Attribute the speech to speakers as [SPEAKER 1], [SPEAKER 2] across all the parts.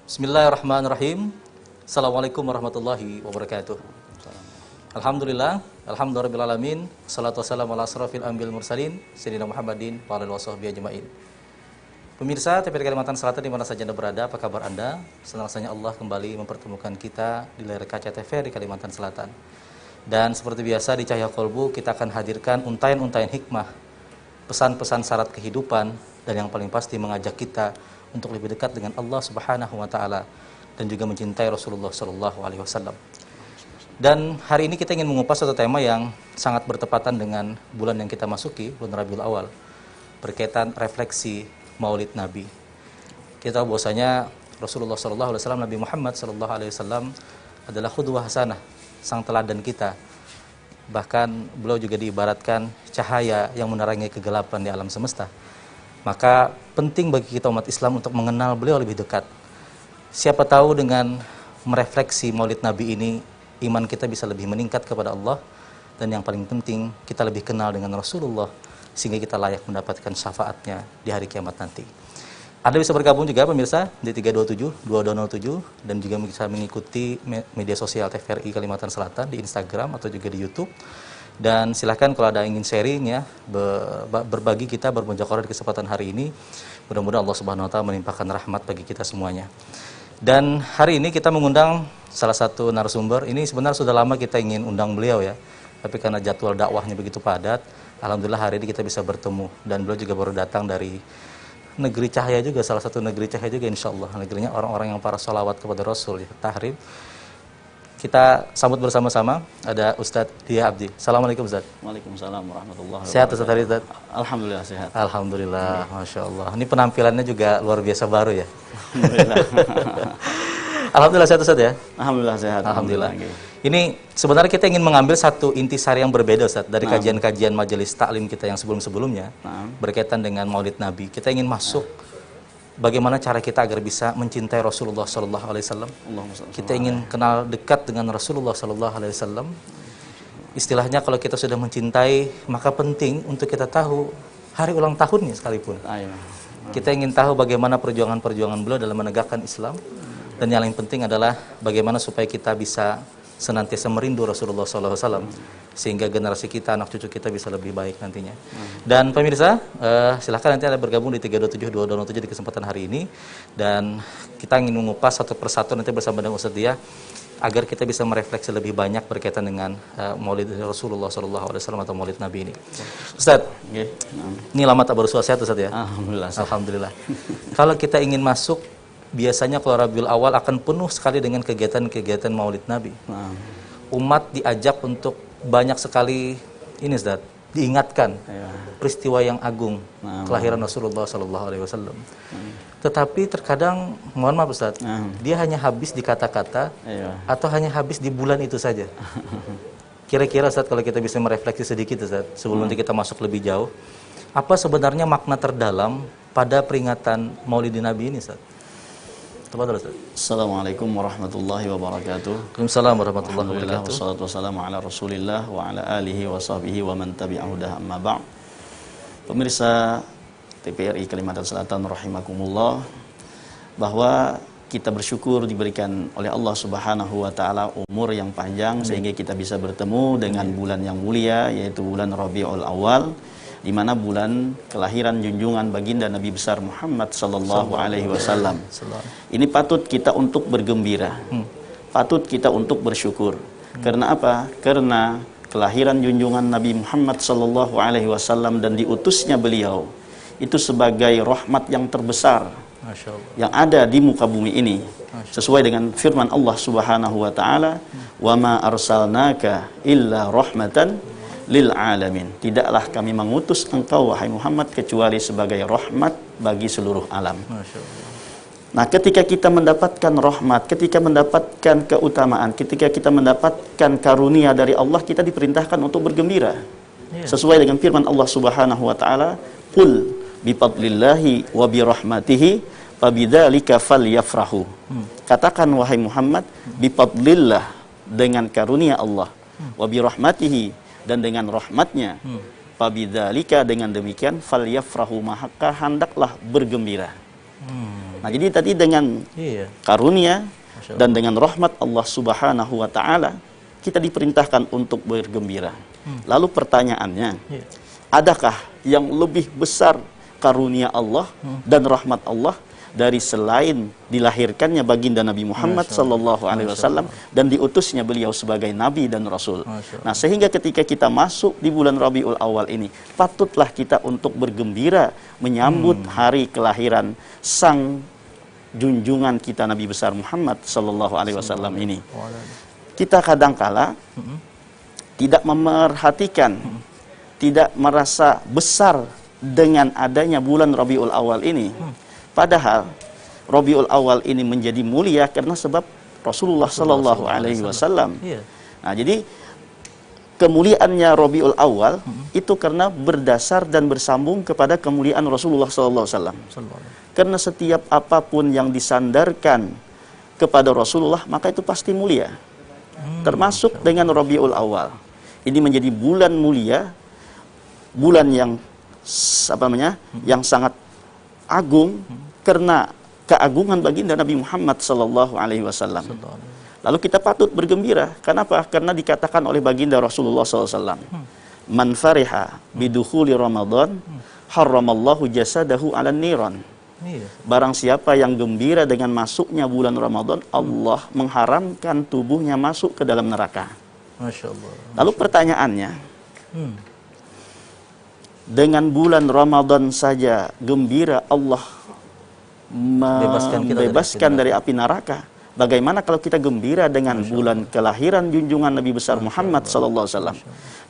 [SPEAKER 1] Bismillahirrahmanirrahim. Assalamualaikum warahmatullahi wabarakatuh. Alhamdulillah, alhamdulillahirabbil alamin. Wassalatu wassalamu ala asrofil anbiya'il mursalin sayyidina Muhammadin wa alihi washabbihi ajmain. Pemirsa TVRI Kalimantan Selatan di mana saja Anda berada, apa kabar Anda? Senang rasanya Allah kembali mempertemukan kita di layar kaca TVRI Kalimantan Selatan. Dan seperti biasa di Cahaya Kolbu kita akan hadirkan untayan-untayan hikmah, pesan-pesan syarat kehidupan, dan yang paling pasti mengajak kita untuk lebih dekat dengan Allah Subhanahu wa taala dan juga mencintai Rasulullah sallallahu alaihi wasallam. Dan hari ini kita ingin mengupas satu tema yang sangat bertepatan dengan bulan yang kita masuki, bulan Rabiul Awal, berkaitan refleksi Maulid Nabi. Kita tahu bahwasanya Rasulullah sallallahu alaihi wasallam, Nabi Muhammad sallallahu alaihi wasallam adalah qudwah hasanah, sang teladan kita. Bahkan beliau juga diibaratkan cahaya yang menerangi kegelapan di alam semesta. Maka penting bagi kita umat Islam untuk mengenal beliau lebih dekat. Siapa tahu dengan merefleksi Maulid Nabi ini, iman kita bisa lebih meningkat kepada Allah, dan yang paling penting kita lebih kenal dengan Rasulullah sehingga kita layak mendapatkan syafaatnya di hari kiamat nanti. Anda bisa bergabung juga pemirsa di 327-2207 dan juga bisa mengikuti media sosial TVRI Kalimantan Selatan di Instagram atau juga di YouTube. Dan silahkan kalau ada ingin sharing ya, berbagi kita bermunjakorah di kesempatan hari ini. Mudah-mudahan Allah Subhanahu wa taala melimpahkan rahmat bagi kita semuanya. Dan hari ini kita mengundang salah satu narasumber. Ini sebenarnya sudah lama kita ingin undang beliau ya, tapi karena jadwal dakwahnya begitu padat, alhamdulillah hari ini kita bisa bertemu. Dan beliau juga baru datang dari negeri cahaya juga, salah satu negeri cahaya juga insyaallah, negerinya orang-orang yang para sholawat kepada Rasul ya, Tahrim. Kita sambut bersama-sama, ada Ustadz Dia Abdi. Assalamualaikum Ustadz.
[SPEAKER 2] Waalaikumsalam warahmatullahi wabarakatuh.
[SPEAKER 1] Sehat Ustadz hari Ustadz?
[SPEAKER 2] Alhamdulillah sehat.
[SPEAKER 1] Alhamdulillah, Masya Allah. Ini penampilannya juga luar biasa baru ya?
[SPEAKER 2] Alhamdulillah.
[SPEAKER 1] Alhamdulillah sehat Ustadz ya?
[SPEAKER 2] Alhamdulillah sehat.
[SPEAKER 1] Alhamdulillah. Ini sebenarnya kita ingin mengambil satu intisari yang berbeda Ustadz dari kajian-kajian majelis taklim kita yang sebelum-sebelumnya berkaitan dengan Maulid Nabi. Kita ingin masuk bagaimana cara kita agar bisa mencintai Rasulullah sallallahu alaihi wasallam. Kita ingin kenal dekat dengan Rasulullah sallallahu alaihi wasallam. Istilahnya kalau kita sudah mencintai, maka penting untuk kita tahu hari ulang tahunnya sekalipun. Kita ingin tahu bagaimana perjuangan-perjuangan beliau dalam menegakkan Islam, dan yang paling penting adalah bagaimana supaya kita bisa senantiasa merindu Rasulullah sallallahu alaihi wasallam sehingga generasi kita, anak cucu kita bisa lebih baik nantinya. Dan pemirsa, silahkan nanti Anda bergabung di 327-2207 di kesempatan hari ini, dan kita ingin mengupas satu persatu nanti bersama dengan Ustadz Dia agar kita bisa merefleksi lebih banyak berkaitan dengan Maulid Rasulullah sallallahu alaihi wasallam atau Maulid Nabi ini. Ustadz, ini lama tak bersuara, sehat Ustadz ya?
[SPEAKER 2] Alhamdulillah.
[SPEAKER 1] Alhamdulillah. Kalau kita ingin masuk, biasanya kalau Rabiul Awal akan penuh sekali dengan kegiatan-kegiatan Maulid Nabi. Umat diajak untuk banyak sekali ini Ustaz, diingatkan peristiwa yang agung, kelahiran Rasulullah sallallahu alaihi wasallam. Tetapi terkadang, mohon maaf Ustaz, dia hanya habis di kata-kata atau hanya habis di bulan itu saja. Kira-kira Ustaz, kalau kita bisa merefleksi sedikit Ustaz, sebelum nanti kita masuk lebih jauh, apa sebenarnya makna terdalam pada peringatan Maulid Nabi ini Ustaz?
[SPEAKER 2] Assalamualaikum warahmatullahi wabarakatuh.
[SPEAKER 1] Waalaikumsalam warahmatullahi wabarakatuh.
[SPEAKER 2] Wassalatu wassalamu ala Rasulillah wa ala alihi wa sahbihi wa man tabi'ahu dah amma ba'd. Pemirsa TVRI Kalimantan Selatan rahimakumullah, bahwa kita bersyukur diberikan oleh Allah Subhanahu wa taala umur yang panjang sehingga kita bisa bertemu dengan bulan yang mulia, yaitu bulan Rabiul Awal, di mana bulan kelahiran junjungan baginda Nabi besar Muhammad sallallahu alaihi wasallam. Ini patut kita untuk bergembira. Patut kita untuk bersyukur. Karena apa? Karena kelahiran junjungan Nabi Muhammad sallallahu alaihi wasallam dan diutusnya beliau itu sebagai rahmat yang terbesar yang ada di muka bumi ini. Sesuai dengan firman Allah Subhanahu wa taala, "Wa ma arsalnaka illa rahmatan lil alamin." Tidaklah kami mengutus engkau wahai Muhammad kecuali sebagai rahmat bagi seluruh alam. Nah, ketika kita mendapatkan rahmat, ketika mendapatkan keutamaan, ketika kita mendapatkan karunia dari Allah, kita diperintahkan untuk bergembira. Sesuai dengan firman Allah Subhanahu wa taala, "Qul bi fadlillahi wa bi rahmatihi fabidzalika falyafrahu." Katakan wahai Muhammad, bi fadlillah, dengan karunia Allah, wa bi rahmatihi, dan dengan rahmatnya, fabidzalika, dengan demikian, falyafrahu, maka hendaklah bergembira. Nah, jadi tadi dengan
[SPEAKER 1] Iya.
[SPEAKER 2] karunia
[SPEAKER 1] Masya Allah.
[SPEAKER 2] dan dengan rahmat Allah Subhanahu wa taala kita diperintahkan untuk bergembira. Lalu pertanyaannya,
[SPEAKER 1] Iya.
[SPEAKER 2] adakah yang lebih besar karunia Allah dan rahmat Allah dari selain dilahirkannya baginda Nabi Muhammad
[SPEAKER 1] Masya Allah.
[SPEAKER 2] sallallahu alaihi wasallam dan diutusnya beliau sebagai nabi dan rasul.
[SPEAKER 1] Masya Allah.
[SPEAKER 2] Nah, sehingga ketika kita masuk di bulan Rabiul Awal ini, patutlah kita untuk bergembira menyambut hari kelahiran sang junjungan kita Nabi besar Muhammad sallallahu alaihi wasallam ini. Kita kadangkala tidak memerhatikan, tidak merasa besar dengan adanya bulan Rabiul Awal ini. Padahal Rabiul Awal ini menjadi mulia karena sebab Rasulullah sallallahu alaihi wasallam.
[SPEAKER 1] Iya.
[SPEAKER 2] Nah, jadi kemuliaannya Rabiul Awal itu karena berdasar dan bersambung kepada kemuliaan Rasulullah sallallahu alaihi wasallam. Karena setiap apapun yang disandarkan kepada Rasulullah maka itu pasti mulia. Termasuk dengan Rabiul Awal. Ini menjadi bulan mulia, bulan yang yang sangat agung karena keagungan baginda Nabi Muhammad sallallahu alaihi wasallam. Lalu kita patut bergembira. Kenapa? Karena dikatakan oleh baginda Rasulullah SAW, man fariha bidukhuli Ramadan, harramallahu jasadahu ala niran. Barang siapa yang gembira dengan masuknya bulan Ramadan, Allah mengharamkan tubuhnya masuk ke dalam neraka.
[SPEAKER 1] Masya Allah.
[SPEAKER 2] Lalu pertanyaannya, dengan bulan Ramadan saja gembira Allah membebaskan dari api neraka. Bagaimana kalau kita gembira dengan bulan kelahiran junjungan Nabi besar Muhammad sallallahu alaihi wasallam?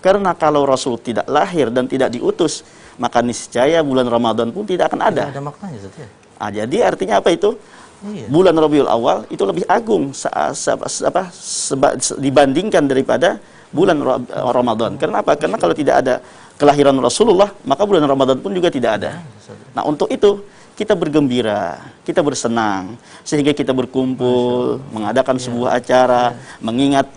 [SPEAKER 2] Karena kalau Rasul tidak lahir dan tidak diutus, maka niscaya bulan Ramadan pun tidak akan ada.
[SPEAKER 1] Tidak ada maknanya, Ustaz, ya?
[SPEAKER 2] Jadi artinya apa itu?
[SPEAKER 1] Iya.
[SPEAKER 2] Bulan Rabiul Awal itu lebih agung dibandingkan daripada bulan Ramadan. Kenapa? Karena kalau tidak ada kelahiran Rasulullah, maka bulan Ramadan pun juga tidak ada. Nah, untuk itu kita bergembira, kita bersenang, sehingga kita berkumpul, mengadakan sebuah acara, mengingat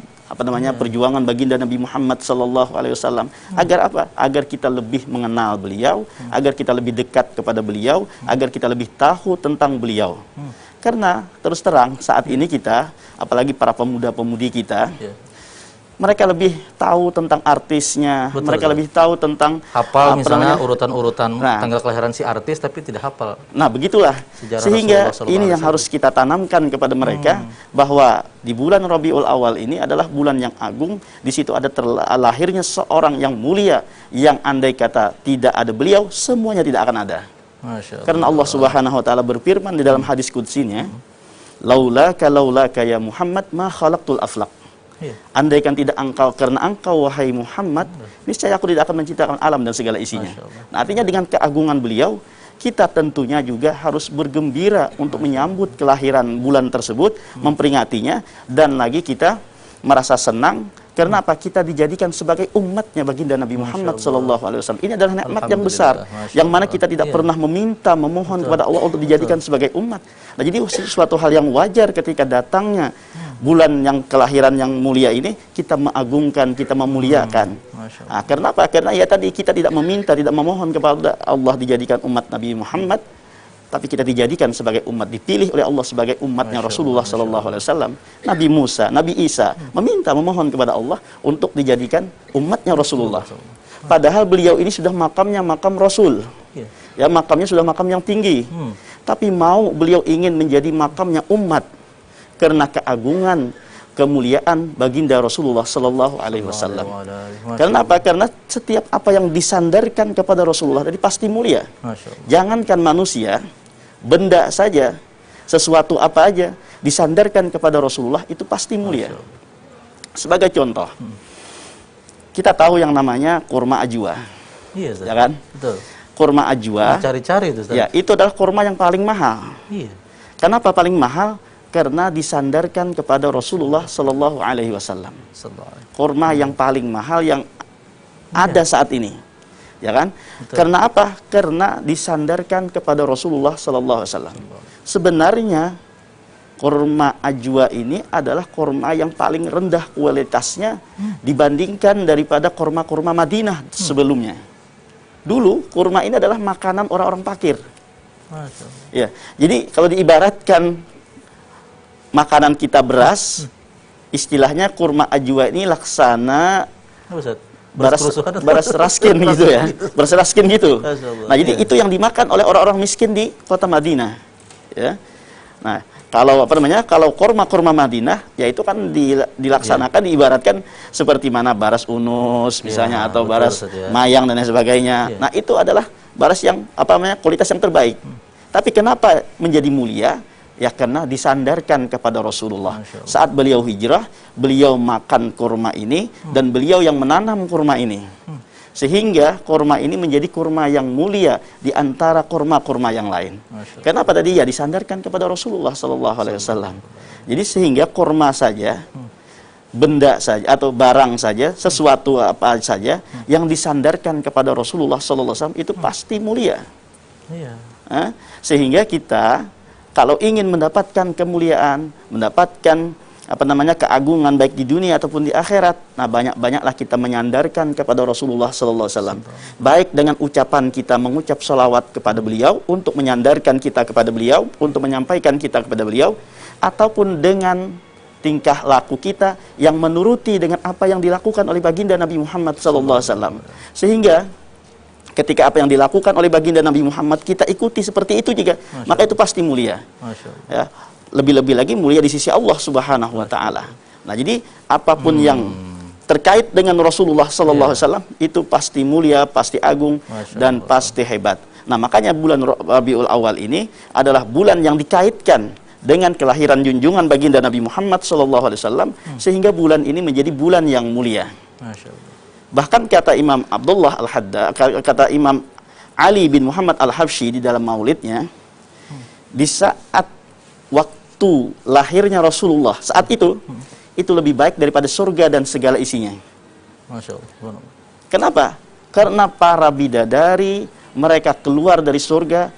[SPEAKER 2] perjuangan baginda Nabi Muhammad sallallahu alaihi wasallam. Agar apa? Agar kita lebih mengenal beliau, agar kita lebih dekat kepada beliau, agar kita lebih tahu tentang beliau. Karena terus terang saat ini kita, apalagi para pemuda-pemudi kita, mereka lebih tahu tentang artisnya, mereka lebih tahu tentang
[SPEAKER 1] hafal misalnya urutan-urutan tanggal kelahiran si artis tapi tidak hafal.
[SPEAKER 2] Nah, begitulah.
[SPEAKER 1] Sejarah
[SPEAKER 2] Sehingga
[SPEAKER 1] Rasulullah
[SPEAKER 2] ini yang harus kita tanamkan kepada mereka, bahwa di bulan Rabiul Awal ini adalah bulan yang agung. Di situ ada lahirnya seorang yang mulia, yang andai kata tidak ada beliau, semuanya tidak akan ada.
[SPEAKER 1] Masya Allah.
[SPEAKER 2] Karena Allah Subhanahu wa taala berfirman di dalam hadis qudsinya, laulaka ya Muhammad ma khalaqtul aflaq. Andaikan tidak engkau, karena engkau wahai Muhammad, niscaya aku tidak akan menciptakan alam dan segala isinya. Nah, artinya dengan keagungan beliau, kita tentunya juga harus bergembira untuk menyambut kelahiran bulan tersebut, memperingatinya, dan lagi kita merasa senang. Karena apa? Kita dijadikan sebagai umatnya baginda Nabi Muhammad sallallahu alaihi wasallam. Ini adalah nikmat yang besar, yang mana kita tidak pernah meminta, memohon kepada Allah untuk dijadikan sebagai umat. Nah, jadi suatu hal yang wajar ketika datangnya bulan yang kelahiran yang mulia ini, kita mengagungkan, kita memuliakan. Nah, karena apa? Karena ya tadi kita tidak meminta, tidak memohon kepada Allah dijadikan umat Nabi Muhammad, tapi kita dijadikan sebagai umat, dipilih oleh Allah sebagai umatnya Rasulullah sallallahu alaihi wasallam. Nabi Musa, Nabi Isa meminta, memohon kepada Allah untuk dijadikan umatnya Rasulullah. Padahal beliau ini sudah makamnya makam Rasul. Ya, makamnya sudah makam yang tinggi. Tapi mau beliau ingin menjadi makamnya umat karena keagungan, kemuliaan baginda Rasulullah sallallahu alaihi wasallam. Karena apa? Karena setiap apa yang disandarkan kepada Rasulullah jadi pasti mulia. Jangankan manusia, benda saja, sesuatu apa aja disandarkan kepada Rasulullah itu pasti mulia. Sebagai contoh, kita tahu yang namanya kurma ajwa.
[SPEAKER 1] Iya,
[SPEAKER 2] ya kan?
[SPEAKER 1] Betul.
[SPEAKER 2] Kurma ajwa.
[SPEAKER 1] Cari-cari itu, Ustaz.
[SPEAKER 2] Ya, itu adalah kurma yang paling mahal.
[SPEAKER 1] Iya.
[SPEAKER 2] Kenapa paling mahal? Karena disandarkan kepada Rasulullah sallallahu alaihi wasallam. Kurma yang paling mahal yang ada saat ini. Ya kan? Betul. Karena apa? Karena disandarkan kepada Rasulullah sallallahu alaihi wasallam. Sebenarnya kurma ajwa ini adalah kurma yang paling rendah kualitasnya dibandingkan daripada kurma-kurma Madinah sebelumnya. Dulu kurma ini adalah makanan orang-orang fakir.
[SPEAKER 1] Masya Allah.
[SPEAKER 2] Ya, jadi kalau diibaratkan makanan kita beras, istilahnya kurma ajwa ini laksana
[SPEAKER 1] Apa, Ustaz?
[SPEAKER 2] beras raskin gitu ya, beras raskin gitu.
[SPEAKER 1] Masya Allah.
[SPEAKER 2] Nah, jadi itu yang dimakan oleh orang-orang miskin di kota Madinah. Ya, nah kalau apa namanya, kalau kurma Madinah, ya itu kan dilaksanakan, diibaratkan seperti mana baras unus misalnya, atau
[SPEAKER 1] betul,
[SPEAKER 2] baras
[SPEAKER 1] Ustaz, ya.
[SPEAKER 2] mayang dan lain sebagainya. Nah, itu adalah baras yang apa namanya, kualitas yang terbaik. Tapi kenapa menjadi mulia? Ya karena disandarkan kepada Rasulullah. Saat beliau hijrah, beliau makan kurma ini dan beliau yang menanam kurma ini. Sehingga kurma ini menjadi kurma yang mulia di antara kurma-kurma yang lain. Kenapa tadi? Ya disandarkan kepada Rasulullah sallallahu alaihi wasallam. Jadi sehingga kurma saja, benda saja atau barang saja, sesuatu apa saja yang disandarkan kepada Rasulullah sallallahu alaihi wasallam itu pasti mulia.
[SPEAKER 1] Iya.
[SPEAKER 2] Sehingga kita kalau ingin mendapatkan kemuliaan, mendapatkan apa namanya, keagungan baik di dunia ataupun di akhirat, nah banyak-banyaklah kita menyandarkan kepada Rasulullah sallallahu alaihi wasallam. Baik dengan ucapan kita mengucap salawat kepada beliau untuk menyandarkan kita kepada beliau, untuk menyampaikan kita kepada beliau, ataupun dengan tingkah laku kita yang menuruti dengan apa yang dilakukan oleh baginda Nabi Muhammad sallallahu alaihi wasallam. Sehingga ketika apa yang dilakukan oleh baginda Nabi Muhammad kita ikuti seperti itu juga, maka itu pasti mulia. Ya, lebih-lebih lagi mulia di sisi Allah Subhanahu wa taala. Nah, jadi apapun yang terkait dengan Rasulullah sallallahu alaihi wasallam itu pasti mulia, pasti agung dan pasti hebat. Nah, makanya bulan Rabiul Awal ini adalah bulan yang dikaitkan dengan kelahiran junjungan baginda Nabi Muhammad sallallahu alaihi wasallam, sehingga bulan ini menjadi bulan yang mulia.
[SPEAKER 1] Masya Allah.
[SPEAKER 2] Bahkan kata Imam Abdullah Al-Haddad, kata Imam Ali bin Muhammad Al-Habsyi di dalam maulidnya, di saat waktu lahirnya Rasulullah, saat itu lebih baik daripada surga dan segala isinya.
[SPEAKER 1] Masya Allah.
[SPEAKER 2] Kenapa? Karena para bidadari, mereka keluar dari surga,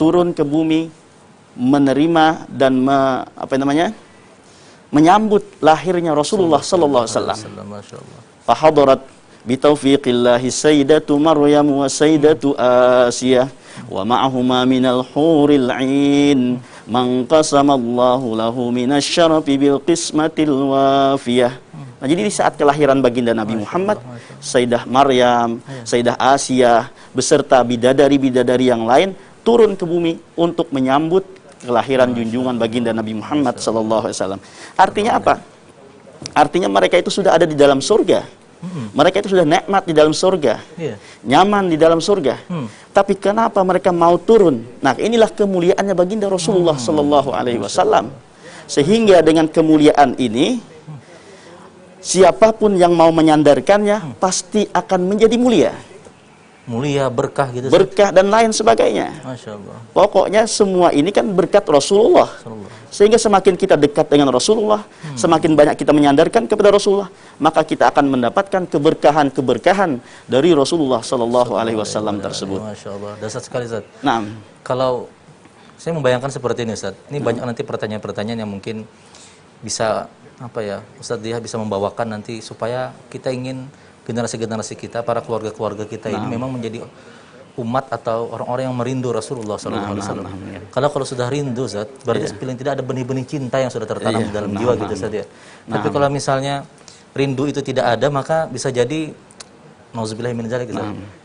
[SPEAKER 2] turun ke bumi, menerima dan menyambut lahirnya Rasulullah sallallahu alaihi wasallam.
[SPEAKER 1] Masya Allah.
[SPEAKER 2] Fahadarat bitaufiqillahi sayyidatu Maryam wa sayyidatu Asiyah wa ma'ahuma minal huril 'ain man qasamallahu lahu minasyarafi bil qismatil wafiyah. Nah, jadi di saat kelahiran baginda Nabi Muhammad, Sayyidah Maryam, Sayyidah Asiyah beserta bidadari-bidadari yang lain turun ke bumi untuk menyambut kelahiran junjungan baginda Nabi Muhammad sallallahu alaihi wasallam. Artinya apa? Artinya mereka itu sudah ada di dalam surga. Mereka itu sudah nikmat di dalam surga, nyaman di dalam surga. Tapi kenapa mereka mau turun? Nah, inilah kemuliaannya baginda Rasulullah sallallahu alaihi wasallam. Sehingga dengan kemuliaan ini, siapapun yang mau menyandarkannya pasti akan menjadi mulia.
[SPEAKER 1] Mulia, berkah gitu.
[SPEAKER 2] Berkah dan lain sebagainya.
[SPEAKER 1] Masya Allah.
[SPEAKER 2] Pokoknya semua ini kan berkat Rasulullah. Sehingga semakin kita dekat dengan Rasulullah, semakin banyak kita menyandarkan kepada Rasulullah, maka kita akan mendapatkan keberkahan dari Rasulullah sallallahu alaihi wasallam tersebut.
[SPEAKER 1] Masya Allah. Dasar sekali, Ustaz.
[SPEAKER 2] Nah,
[SPEAKER 1] Kalau saya membayangkan seperti ini, Ustaz. Ini banyak nanti pertanyaan-pertanyaan yang mungkin bisa Ustaz Diah bisa membawakan nanti supaya kita ingin generasi-generasi kita, para keluarga-keluarga kita ini memang menjadi umat atau orang-orang yang merindu Rasulullah SAW. Kalau sudah rindu, Zat, berarti tidak ada benih-benih cinta yang sudah tertanam di dalam jiwa gitu, Zat, ya. Tapi kalau misalnya rindu itu tidak ada, maka bisa jadi nauzubillah min dzalik,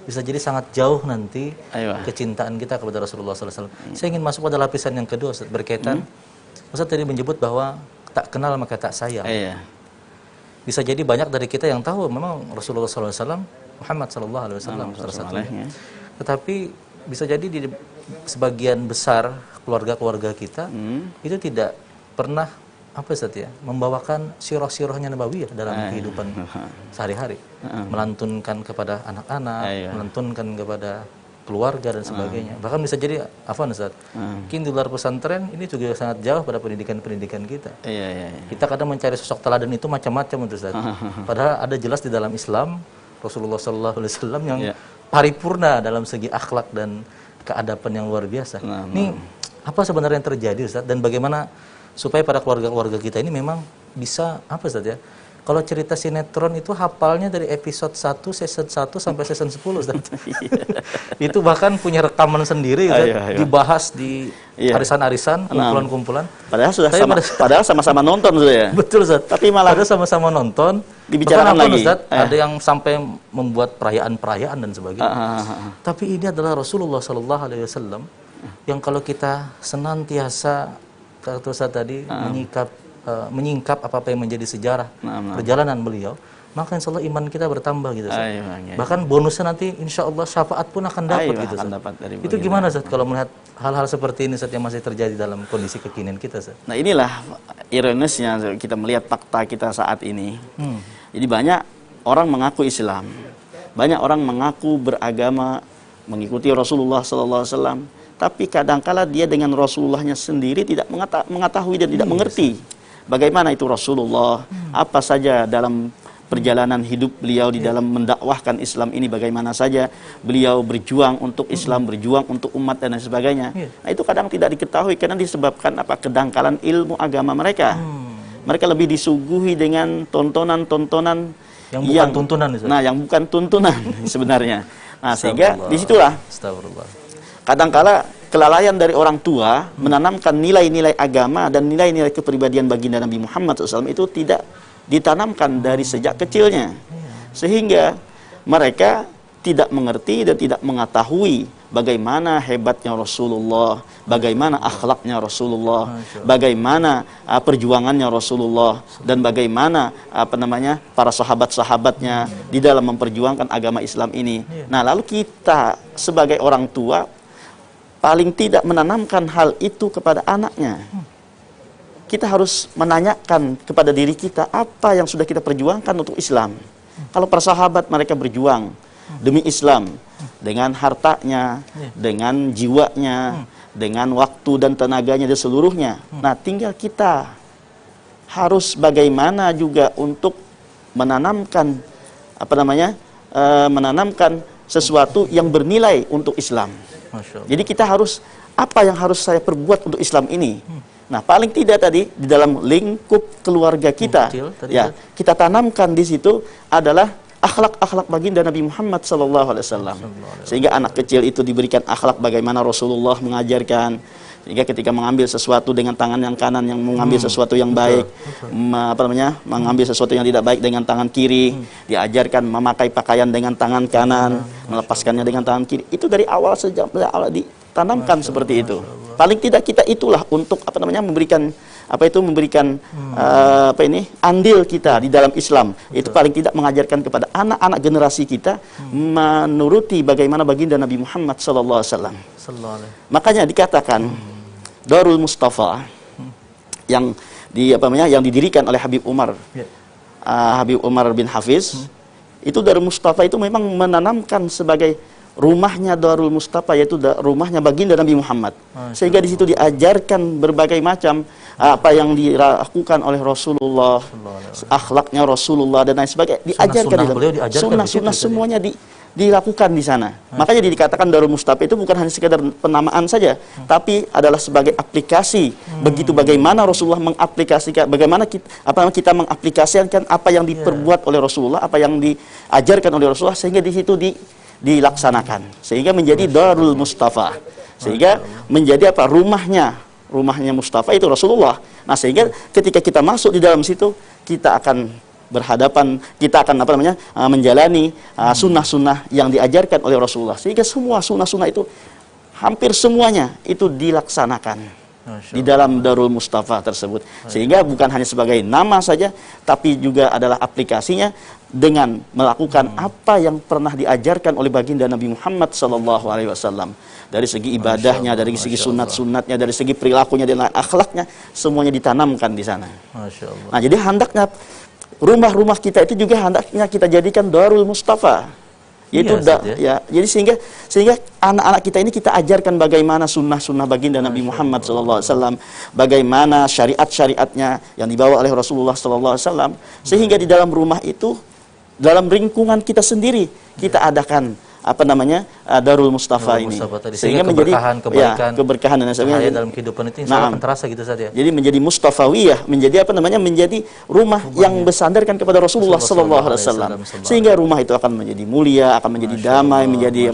[SPEAKER 1] bisa jadi sangat jauh nanti kecintaan kita kepada Rasulullah SAW. Saya ingin masuk pada lapisan yang kedua, Zat, berkaitan. Ustaz tadi menyebut bahwa tak kenal maka tak sayang. Bisa jadi banyak dari kita yang tahu memang Rasulullah SAW, Muhammad SAW salah satunya. Tetapi bisa jadi di sebagian besar keluarga-keluarga kita itu tidak pernah membawakan sirah-sirahnya Nabawiyah dalam kehidupan sehari-hari, melantunkan kepada anak-anak, melantunkan kepada keluarga dan sebagainya. Bahkan bisa jadi Ustaz, mungkin di luar pesantren ini juga sangat jauh pada pendidikan-pendidikan kita. Kita kadang mencari sosok teladan itu macam-macam, Ustaz. Padahal ada jelas di dalam Islam Rasulullah SAW yang paripurna dalam segi akhlak dan keadaban yang luar biasa. Ini apa sebenarnya yang terjadi, Ustaz, dan bagaimana supaya para keluarga-keluarga kita ini memang bisa Ustaz, ya, kalau cerita sinetron itu hafalnya dari episode 1, season 1 sampai season 10, Ustaz. Itu bahkan punya rekaman sendiri, Ustaz. Dibahas di arisan-arisan, kumpulan-kumpulan.
[SPEAKER 2] Padahal sama-sama nonton sudah ya.
[SPEAKER 1] Betul, Ustaz.
[SPEAKER 2] Tapi malah
[SPEAKER 1] sama-sama nonton,
[SPEAKER 2] dibicarakan lagi.
[SPEAKER 1] Ustaz, ada yang sampai membuat perayaan-perayaan dan sebagainya. Tapi ini adalah Rasulullah sallallahu alaihi wasallam yang kalau kita senantiasa kata Ustaz tadi menyingkap apa-apa yang menjadi sejarah perjalanan beliau, maka insya Allah iman kita bertambah gitu. Bahkan bonusnya nanti insya Allah syafaat pun akan dapat gitu. Itu gimana Ustaz kalau melihat hal-hal seperti ini Ustaz yang masih terjadi dalam kondisi kekinian kita Ustaz?
[SPEAKER 2] Nah inilah ironisnya kita melihat fakta kita saat ini. Jadi banyak orang mengaku Islam, banyak orang mengaku beragama, mengikuti Rasulullah SAW, tapi kadangkala dia dengan Rasulullahnya sendiri tidak mengetahui dan tidak mengerti bagaimana itu Rasulullah, apa saja dalam perjalanan hidup beliau di dalam mendakwahkan Islam ini, bagaimana saja beliau berjuang untuk Islam, berjuang untuk umat dan lain sebagainya. Nah itu kadang tidak diketahui karena disebabkan kedangkalan ilmu agama mereka. Mereka lebih disuguhi dengan tontonan-tontonan
[SPEAKER 1] yang bukan tuntunan.
[SPEAKER 2] Nah, yang bukan tuntunan sebenarnya. Nah, sehingga disitulah kadangkala kelalaian dari orang tua menanamkan nilai-nilai agama dan nilai-nilai kepribadian baginda Nabi Muhammad SAW itu tidak ditanamkan dari sejak kecilnya, sehingga mereka tidak mengerti dan tidak mengetahui bagaimana hebatnya Rasulullah, bagaimana akhlaknya Rasulullah, bagaimana perjuangannya Rasulullah, dan bagaimana para sahabat-sahabatnya di dalam memperjuangkan agama Islam ini. Nah, lalu kita sebagai orang tua paling tidak menanamkan hal itu kepada anaknya. Kita harus menanyakan kepada diri kita apa yang sudah kita perjuangkan untuk Islam. Kalau para sahabat mereka berjuang demi Islam dengan hartanya, dengan jiwanya, dengan waktu dan tenaganya dan seluruhnya. Nah, tinggal kita harus bagaimana juga untuk menanamkan menanamkan sesuatu yang bernilai untuk Islam. Jadi kita harus, apa yang harus saya perbuat untuk Islam ini? Nah, paling tidak tadi di dalam lingkup keluarga kita, kita tanamkan di situ adalah akhlak-akhlak baginda Nabi Muhammad SAW. Sehingga anak kecil itu diberikan akhlak bagaimana Rasulullah mengajarkan. Sehingga ketika mengambil sesuatu dengan tangan yang kanan, yang mengambil sesuatu yang baik, mengambil sesuatu yang tidak baik dengan tangan kiri, diajarkan memakai pakaian dengan tangan kanan, melepaskannya dengan tangan kiri. Itu dari awal sejak awal ditanamkan seperti itu. Paling tidak kita itulah untuk memberikan andil kita di dalam Islam. Itu paling tidak mengajarkan kepada anak-anak generasi kita menuruti bagaimana baginda Nabi Muhammad SAW. Makanya dikatakan Darul Mustafa yang didirikan oleh Habib Umar bin Hafiz. Itu Darul Mustafa itu memang menanamkan sebagai rumahnya Darul Mustafa, yaitu rumahnya baginda Nabi Muhammad. Sehingga di situ diajarkan berbagai macam apa yang dilakukan oleh Rasulullah, akhlaknya Rasulullah dan lain sebagainya. Diajarkan sunnah-sunnah semuanya dilakukan di sana. Makanya dikatakan Darul Mustafa itu bukan hanya sekedar penamaan saja, tapi adalah sebagai aplikasi. Begitu bagaimana Rasulullah mengaplikasikan, bagaimana kita mengaplikasikan apa yang diperbuat oleh Rasulullah, apa yang diajarkan oleh Rasulullah, sehingga di situ dilaksanakan, sehingga menjadi Darul Mustafa, sehingga menjadi rumahnya Mustafa itu Rasulullah. Nah, sehingga ketika kita masuk di dalam situ, kita akan menjalani sunnah-sunnah yang diajarkan oleh Rasulullah, sehingga semua sunnah-sunnah itu hampir semuanya itu dilaksanakan di dalam Darul Mustafa tersebut. Sehingga bukan hanya sebagai nama saja, tapi juga adalah aplikasinya dengan melakukan apa yang pernah diajarkan oleh baginda Nabi Muhammad SAW. Dari segi ibadahnya, dari segi sunat-sunatnya, dari segi perilakunya dan akhlaknya, semuanya ditanamkan di sana. Nah, jadi hendaknya rumah-rumah kita itu juga hendaknya kita jadikan Darul Mustafa. Yaitu jadi sehingga anak-anak kita ini kita ajarkan bagaimana sunnah-sunnah baginda Nabi Muhammad SAW, bagaimana syariat-syariatnya yang dibawa oleh Rasulullah SAW, sehingga di dalam rumah itu, dalam lingkungan kita sendiri, kita adakan Darul Mustafa
[SPEAKER 1] Darul
[SPEAKER 2] ini.
[SPEAKER 1] Mustafa tadi.
[SPEAKER 2] Sehingga
[SPEAKER 1] Sehingga
[SPEAKER 2] menjadi
[SPEAKER 1] keberkahan,
[SPEAKER 2] keberkahan dan
[SPEAKER 1] cahaya
[SPEAKER 2] sebagainya.
[SPEAKER 1] dalam kehidupan itu insya Allah akan terasa gitu Ustaz ya.
[SPEAKER 2] Jadi menjadi Mustafawiyah, menjadi menjadi rumah yang bersandarkan kepada Rasulullah sallallahu alaihi wasallam. Sehingga rumah itu akan menjadi mulia, akan menjadi damai, menjadi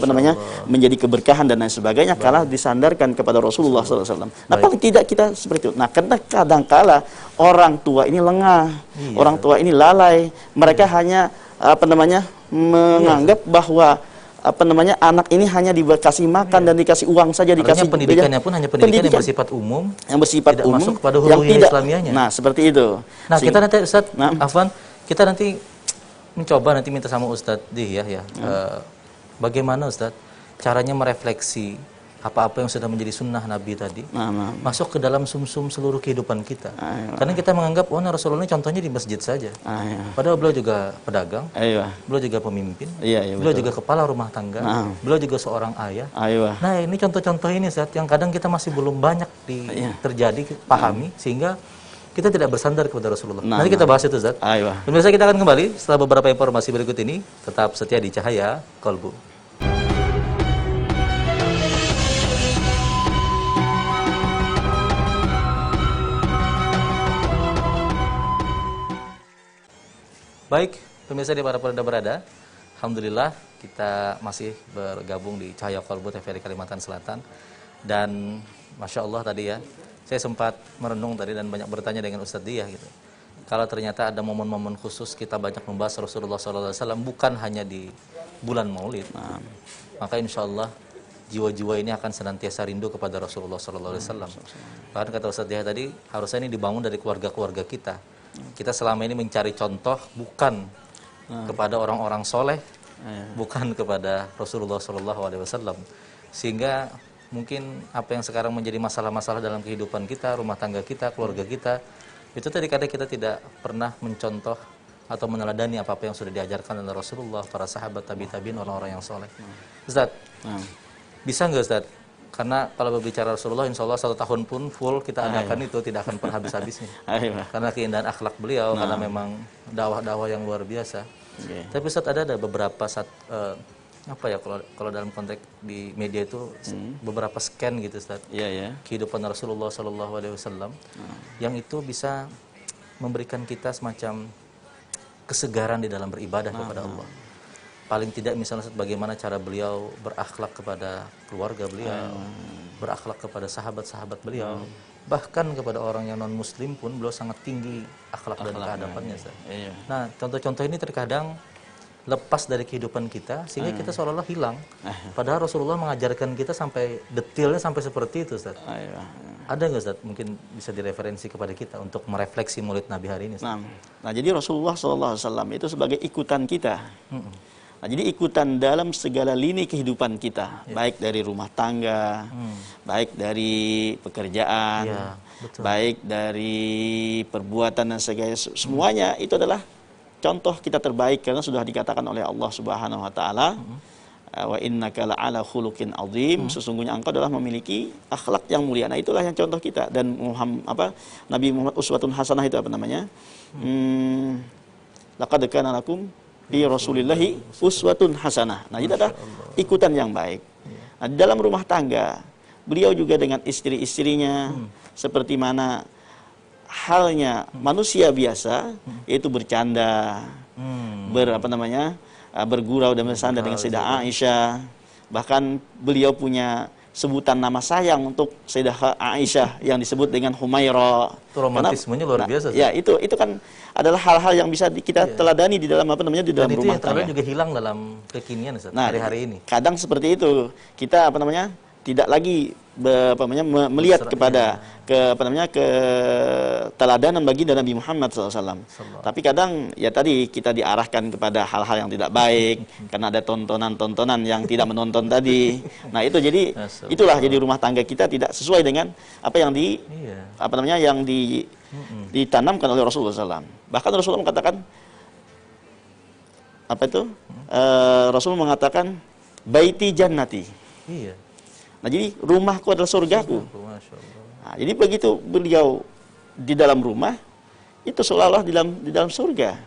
[SPEAKER 2] menjadi keberkahan dan lain sebagainya karena disandarkan kepada Rasulullah sallallahu alaihi wasallam. Nah, paling tidak kita seperti itu. Nah, karena kadangkala orang tua ini lengah, orang tua ini lalai, mereka hanya menganggap bahwa anak ini hanya dikasih makan dan dikasih uang saja, dikasih
[SPEAKER 1] pendidikannya pun hanya pendidikan yang bersifat umum,
[SPEAKER 2] tidak
[SPEAKER 1] masuk kepada
[SPEAKER 2] yang tidak
[SPEAKER 1] Islamiahnya.
[SPEAKER 2] Nah, seperti itu.
[SPEAKER 1] Nah, kita nanti Ustaz Afwan, kita nanti mencoba minta sama Ustaz Dih ya. Bagaimana Ustaz caranya merefleksi apa-apa yang sudah menjadi sunnah Nabi tadi masuk ke dalam sumsum seluruh kehidupan kita. Karena kita menganggap Rasulullah ini contohnya di masjid saja. Padahal beliau juga pedagang, beliau juga pemimpin, beliau juga kepala rumah tangga, beliau juga seorang ayah. Nah, ini contoh-contoh ini Ustaz yang kadang kita masih belum banyak terjadi, pahami sehingga kita tidak bersandar kepada Rasulullah. Nanti kita bahas itu Ustaz. Pemirsa, kita akan kembali setelah beberapa informasi berikut ini. Tetap setia di Cahaya Kolbu. Baik, pemirsa di mana pun Anda berada, alhamdulillah kita masih bergabung di Cahaya Kolbu TVRI Kalimantan Selatan. Dan Masya Allah tadi ya, saya sempat merenung tadi dan banyak bertanya dengan Ustadz Diyah gitu. Kalau ternyata ada momen-momen khusus kita banyak membahas Rasulullah SAW bukan hanya di bulan Maulid, maka insya Allah jiwa-jiwa ini akan senantiasa rindu kepada Rasulullah SAW. Bahkan kata Ustadz Diyah tadi, harusnya ini dibangun dari keluarga-keluarga kita. Kita selama ini mencari contoh bukan kepada orang-orang soleh, bukan kepada Rasulullah SAW. Sehingga mungkin apa yang sekarang menjadi masalah-masalah dalam kehidupan kita, rumah tangga kita, keluarga kita, itu tadi kadang kita tidak pernah mencontoh atau meneladani apa-apa yang sudah diajarkan oleh Rasulullah, para sahabat, tabi'in, orang-orang yang soleh. Ustaz, bisa nggak Ustaz? Karena kalau berbicara Rasulullah, insya Allah 1 tahun pun full kita adakan itu tidak akan pernah habis-habisnya. Karena keindahan akhlak beliau, karena memang dakwah-dakwah yang luar biasa. Tapi Ustaz, ada beberapa kalau dalam konteks di media itu beberapa scan gitu Ustaz. Kehidupan Rasulullah SAW yang itu bisa memberikan kita semacam kesegaran di dalam beribadah kepada Allah. Paling tidak misalnya bagaimana cara beliau berakhlak kepada keluarga beliau, berakhlak kepada sahabat-sahabat beliau, bahkan kepada orang yang non muslim pun beliau sangat tinggi akhlak dan keadapannya. Nah, contoh-contoh ini terkadang lepas dari kehidupan kita sehingga kita seolah-olah hilang. Padahal Rasulullah mengajarkan kita sampai detailnya sampai seperti itu Ustaz. Ada nggak Ustaz mungkin bisa direferensi kepada kita untuk merefleksi Maulid Nabi hari ini Ustaz?
[SPEAKER 2] Nah, jadi Rasulullah SAW itu sebagai ikutan kita. Nah, jadi ikutan dalam segala lini kehidupan kita, baik dari rumah tangga, baik dari pekerjaan, baik dari perbuatan dan segala semuanya itu adalah contoh kita terbaik karena sudah dikatakan oleh Allah Subhanahu wa taala, wa innaka la'ala khuluqin azim, sesungguhnya engkau adalah memiliki akhlak yang mulia. Nah, itulah yang contoh kita. Dan Nabi Muhammad uswatun hasanah itu laqad kana lakum fi Rasulillahi uswatun hasanah. Nah, itu adalah ikutan yang baik. Nah, di dalam rumah tangga, beliau juga dengan istri-istrinya seperti mana halnya manusia biasa, yaitu bercanda, bergurau dan bersandar dengan Sayyidah Aisyah. Bahkan beliau punya sebutan nama sayang untuk Sayyidah Aisyah yang disebut dengan Humaira.
[SPEAKER 1] Itu romantismenya luar biasa.
[SPEAKER 2] Ya, itu kan adalah hal-hal yang bisa kita teladani di dalam di dalam rumah tangga.
[SPEAKER 1] Dan itu yang juga hilang dalam kekinian Ustaz, hari-hari ini.
[SPEAKER 2] Kadang seperti itu. Kita tidak lagi melihat kepada keteladanan baginda Nabi Muhammad SAW. Tapi kadang ya tadi kita diarahkan kepada hal-hal yang tidak baik karena ada tontonan-tontonan yang tidak menonton tadi. Nah, itu jadi itulah jadi rumah tangga kita tidak sesuai dengan apa yang ditanamkan oleh Rasulullah SAW. Bahkan Rasulullah mengatakan Rasul mengatakan baiti jannati. Nah, jadi rumahku adalah surgaku. Nah, jadi begitu beliau di dalam rumah itu seolah-olah di dalam surga.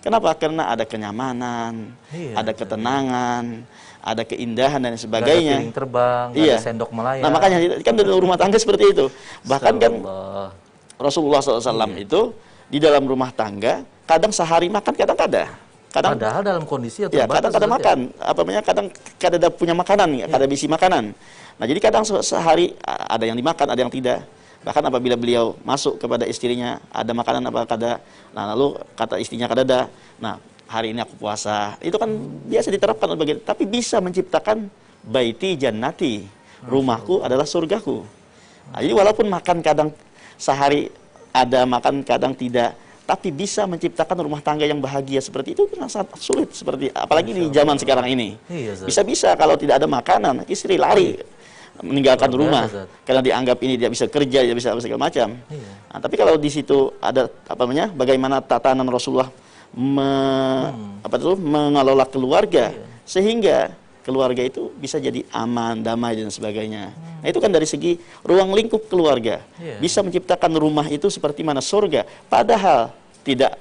[SPEAKER 2] Kenapa? Karena ada kenyamanan, ada ketenangan, ada keindahan dan
[SPEAKER 1] Nggak ada
[SPEAKER 2] sebagainya.
[SPEAKER 1] piring terbang, nggak
[SPEAKER 2] Iya.
[SPEAKER 1] ada sendok melayang.
[SPEAKER 2] Nah makanya kan dalam rumah tangga seperti itu. Bahkan kan
[SPEAKER 1] Astagfirullah.
[SPEAKER 2] Rasulullah SAW itu di dalam rumah tangga kadang sehari makan, kadang kada. Kadang
[SPEAKER 1] Padahal dalam kondisi yang
[SPEAKER 2] ya,
[SPEAKER 1] terbatas.
[SPEAKER 2] kadang-kadang
[SPEAKER 1] Ustaz,
[SPEAKER 2] makan, apa namanya, kadang ada punya makanan, kada bisi makanan. Nah, jadi kadang sehari ada yang dimakan, ada yang tidak. Bahkan apabila beliau masuk kepada istrinya, ada makanan apa kada. Nah, lalu kata istrinya kada ada. Nah, hari ini aku puasa. Itu kan biasa diterapkan begitu, tapi bisa menciptakan baiti jannati. Rumahku adalah surgaku. Nah, jadi walaupun makan kadang sehari ada, makan kadang tidak, tapi bisa menciptakan rumah tangga yang bahagia seperti itu sangat sulit, seperti apalagi di zaman sekarang ini.
[SPEAKER 1] Iya, Ustaz.
[SPEAKER 2] Bisa-bisa kalau tidak ada makanan, istri lari meninggalkan
[SPEAKER 1] Luar
[SPEAKER 2] rumah
[SPEAKER 1] biasa, Ustaz.
[SPEAKER 2] karena dianggap ini tidak bisa kerja, tidak bisa segala macam.
[SPEAKER 1] Iya.
[SPEAKER 2] Nah, tapi kalau di situ ada apa namanya, bagaimana tatanan Rasulullah mengelola keluarga sehingga keluarga itu bisa jadi aman, damai dan sebagainya. Nah, itu kan dari segi ruang lingkup keluarga. Bisa menciptakan rumah itu seperti mana surga. Padahal tidak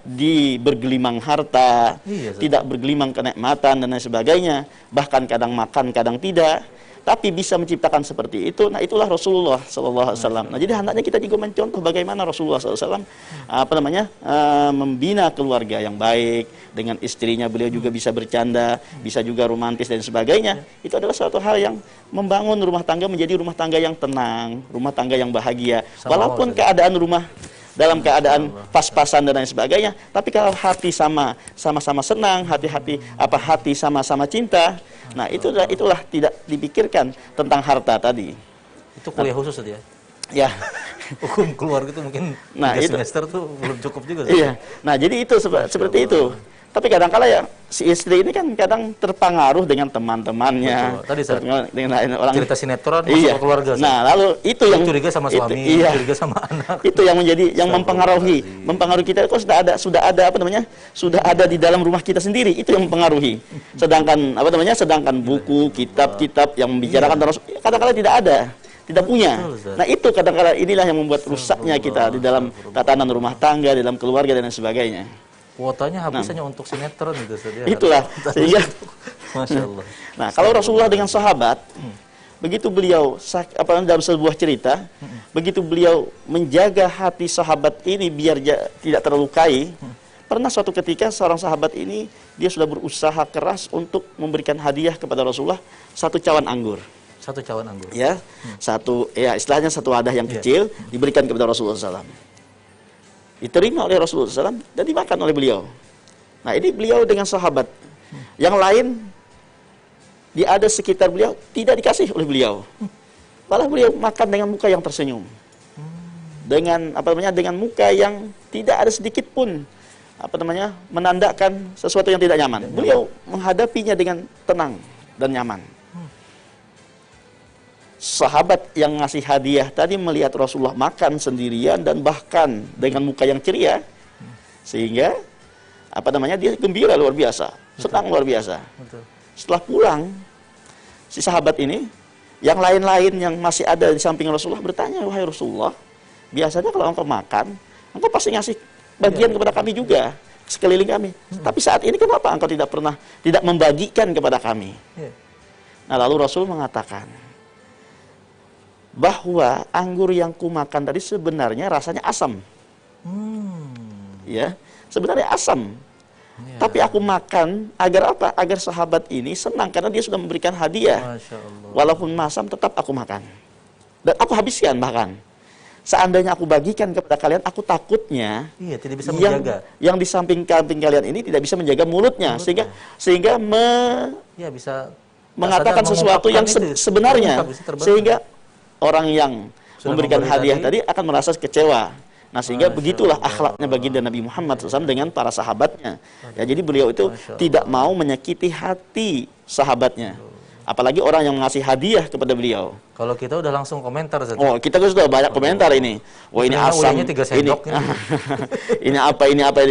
[SPEAKER 2] bergelimang harta, tidak bergelimang kenikmatan dan lain sebagainya. Bahkan kadang makan, kadang tidak. Tapi bisa menciptakan seperti itu. Nah, itulah Rasulullah SAW. Nah, jadi hendaknya kita juga mencontoh bagaimana Rasulullah SAW membina keluarga yang baik dengan istrinya. Beliau juga bisa bercanda, bisa juga romantis dan sebagainya. Itu adalah suatu hal yang membangun rumah tangga menjadi rumah tangga yang tenang, rumah tangga yang bahagia. Walaupun keadaan rumah dalam keadaan pas-pasan dan lain sebagainya, tapi kalau hati sama-sama senang, hati sama-sama cinta, nah itulah tidak dipikirkan tentang harta tadi.
[SPEAKER 1] Itu kuliah khusus ya?
[SPEAKER 2] Ya.
[SPEAKER 1] Hukum keluarga itu mungkin 3 semester tuh belum cukup juga.
[SPEAKER 2] Iya. Nah, jadi itu seperti itu. Tapi kadang-kala ya si istri ini kan kadang terpengaruh dengan teman-temannya.
[SPEAKER 1] Tadi
[SPEAKER 2] dengan orang
[SPEAKER 1] cerita sinetron masuk ke keluarga.
[SPEAKER 2] Nah, lalu itu yang
[SPEAKER 1] curiga sama suami, curiga sama anak.
[SPEAKER 2] Itu yang mempengaruhi kita. Kok sudah ada sudah ada di dalam rumah kita sendiri, itu yang mempengaruhi. Sedangkan buku, kitab-kitab yang membicarakan tentang kadang-kala tidak punya. Nah, itu kadang-kala inilah yang membuat rusaknya kita di dalam tatanan rumah tangga, di dalam keluarga dan sebagainya.
[SPEAKER 1] Kuotanya habis hanya untuk sinetron itu saja.
[SPEAKER 2] Itulah sehingga
[SPEAKER 1] Masya Allah.
[SPEAKER 2] Nah, kalau Rasulullah dengan sahabat, begitu beliau dalam sebuah cerita, begitu beliau menjaga hati sahabat ini biar tidak terlukai. Pernah suatu ketika seorang sahabat ini dia sudah berusaha keras untuk memberikan hadiah kepada Rasulullah 1 cawan anggur.
[SPEAKER 1] 1 cawan anggur.
[SPEAKER 2] Ya, istilahnya 1 wadah yang kecil diberikan kepada Rasulullah SAW. Diterima oleh Rasulullah SAW dan dimakan oleh beliau. Nah, ini beliau dengan sahabat. Yang lain ada sekitar beliau tidak dikasih oleh beliau. Malah beliau makan dengan muka yang tersenyum. Dengan dengan muka yang tidak ada sedikit pun menandakan sesuatu yang tidak nyaman. Beliau menghadapinya dengan tenang dan nyaman. Sahabat yang ngasih hadiah tadi melihat Rasulullah makan sendirian dan bahkan dengan muka yang ceria, sehingga dia gembira luar biasa, senang luar biasa. Setelah pulang, si sahabat ini, yang lain-lain yang masih ada di samping Rasulullah bertanya, wahai Rasulullah, biasanya kalau engkau makan, engkau pasti ngasih bagian kepada kami juga, sekeliling kami. Tapi saat ini kenapa engkau tidak membagikan kepada kami? Nah, lalu Rasul mengatakan bahwa anggur yang kumakan tadi sebenarnya rasanya asam. Ya, sebenarnya asam. Tapi aku makan agar apa? Agar sahabat ini senang karena dia sudah memberikan hadiah.
[SPEAKER 1] Masya Allah.
[SPEAKER 2] Walaupun masam tetap aku makan. Dan aku habiskan bahkan. Seandainya aku bagikan kepada kalian, aku takutnya
[SPEAKER 1] tidak bisa menjaga.
[SPEAKER 2] Yang di samping kalian ini tidak bisa menjaga mulutnya. Sehingga
[SPEAKER 1] bisa
[SPEAKER 2] mengatakan sesuatu yang sebenarnya. Sehingga orang yang memberikan hadiah tadi akan merasa kecewa. Nah, sehingga begitulah akhlaknya baginda Nabi Muhammad SAW dengan para sahabatnya. Ya, jadi beliau itu tidak mau menyakiti hati sahabatnya. Apalagi orang yang mengasih hadiah kepada beliau.
[SPEAKER 1] Kalau kita udah langsung komentar.
[SPEAKER 2] Oh, kita sudah banyak komentar ini. Wah, ini asam.
[SPEAKER 1] Ini 3 sendok.
[SPEAKER 2] Ini apa.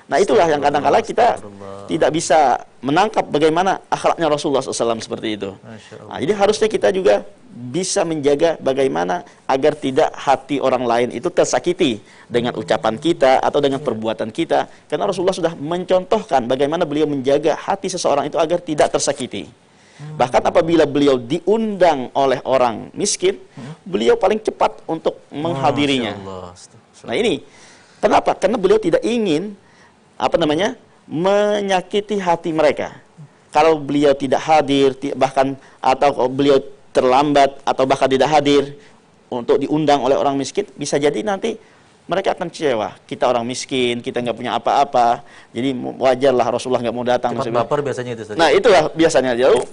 [SPEAKER 2] Nah, itulah yang kadang-kala kita
[SPEAKER 1] Astagfirullah.
[SPEAKER 2] tidak bisa menangkap bagaimana akhlaknya Rasulullah SAW seperti itu.
[SPEAKER 1] Masya Allah.
[SPEAKER 2] Nah, jadi harusnya kita juga bisa menjaga bagaimana agar tidak hati orang lain itu tersakiti dengan ucapan kita atau dengan perbuatan kita. Karena Rasulullah sudah mencontohkan bagaimana beliau menjaga hati seseorang itu agar tidak tersakiti. Bahkan apabila beliau diundang oleh orang miskin, beliau paling cepat untuk menghadirinya.
[SPEAKER 1] Masya Allah.
[SPEAKER 2] Nah, ini kenapa? Karena beliau tidak ingin menyakiti hati mereka. Kalau beliau tidak hadir, bahkan atau beliau terlambat atau bahkan tidak hadir untuk diundang oleh orang miskin, bisa jadi nanti mereka akan kecewa. Kita orang miskin, kita nggak punya apa-apa, jadi wajarlah Rasulullah nggak mau datang.
[SPEAKER 1] Cepat baper biasanya itu.
[SPEAKER 2] Nah, itulah biasanya lalu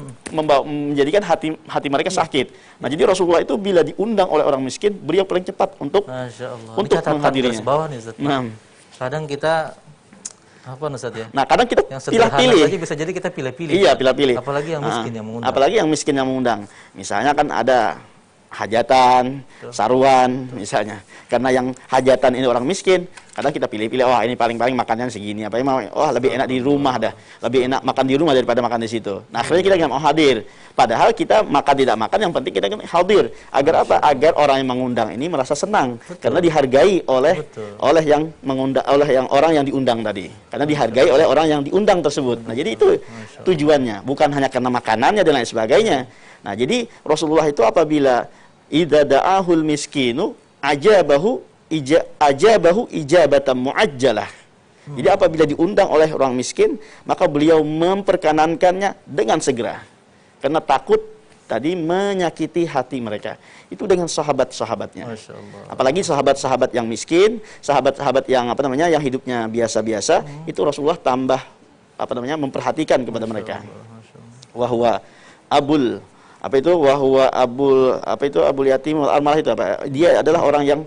[SPEAKER 2] menjadikan hati mereka sakit. Nah, jadi Rasulullah itu bila diundang oleh orang miskin, beliau paling cepat untuk
[SPEAKER 1] Masya Allah.
[SPEAKER 2] untuk menghadirinya.
[SPEAKER 1] Bawah nih, Ustaz.
[SPEAKER 2] Nah,
[SPEAKER 1] kadang kita Ustaz ya?
[SPEAKER 2] Nah, kadang kita
[SPEAKER 1] Yang sederhana
[SPEAKER 2] pilih-pilih.
[SPEAKER 1] saja bisa jadi kita pilih-pilih.
[SPEAKER 2] Iya, pilih-pilih.
[SPEAKER 1] Apalagi yang miskin yang mengundang.
[SPEAKER 2] Apalagi yang miskin yang mengundang. Misalnya kan ada hajatan, saruan misalnya. Karena yang hajatan ini orang miskin, kadang kita pilih-pilih, wah ini paling-paling makannya segini, apa mau, wah lebih enak di rumah dah. Lebih enak makan di rumah daripada makan di situ. Nah, akhirnya kita nggak mau hadir. Padahal kita makan tidak makan, yang penting kita hadir. Agar apa? Agar orang yang mengundang ini merasa senang. Karena dihargai oleh yang mengundang, oleh yang orang yang diundang tadi. Karena dihargai oleh orang yang diundang tersebut. Nah, jadi itu tujuannya, bukan hanya karena makanannya dan lain sebagainya. Nah, jadi Rasulullah itu apabila idza da'ahul miskinu ajabahu ijabatan muajjalah. Jadi apabila diundang oleh orang miskin, maka beliau memperkenankannya dengan segera. Karena takut tadi menyakiti hati mereka. Itu dengan sahabat-sahabatnya.
[SPEAKER 1] Masya Allah.
[SPEAKER 2] Apalagi sahabat-sahabat yang miskin, sahabat-sahabat yang yang hidupnya biasa-biasa, itu Rasulullah tambah memperhatikan kepada mereka. Wahwa abul abul yatim wal armalah, itu apa? Dia adalah orang yang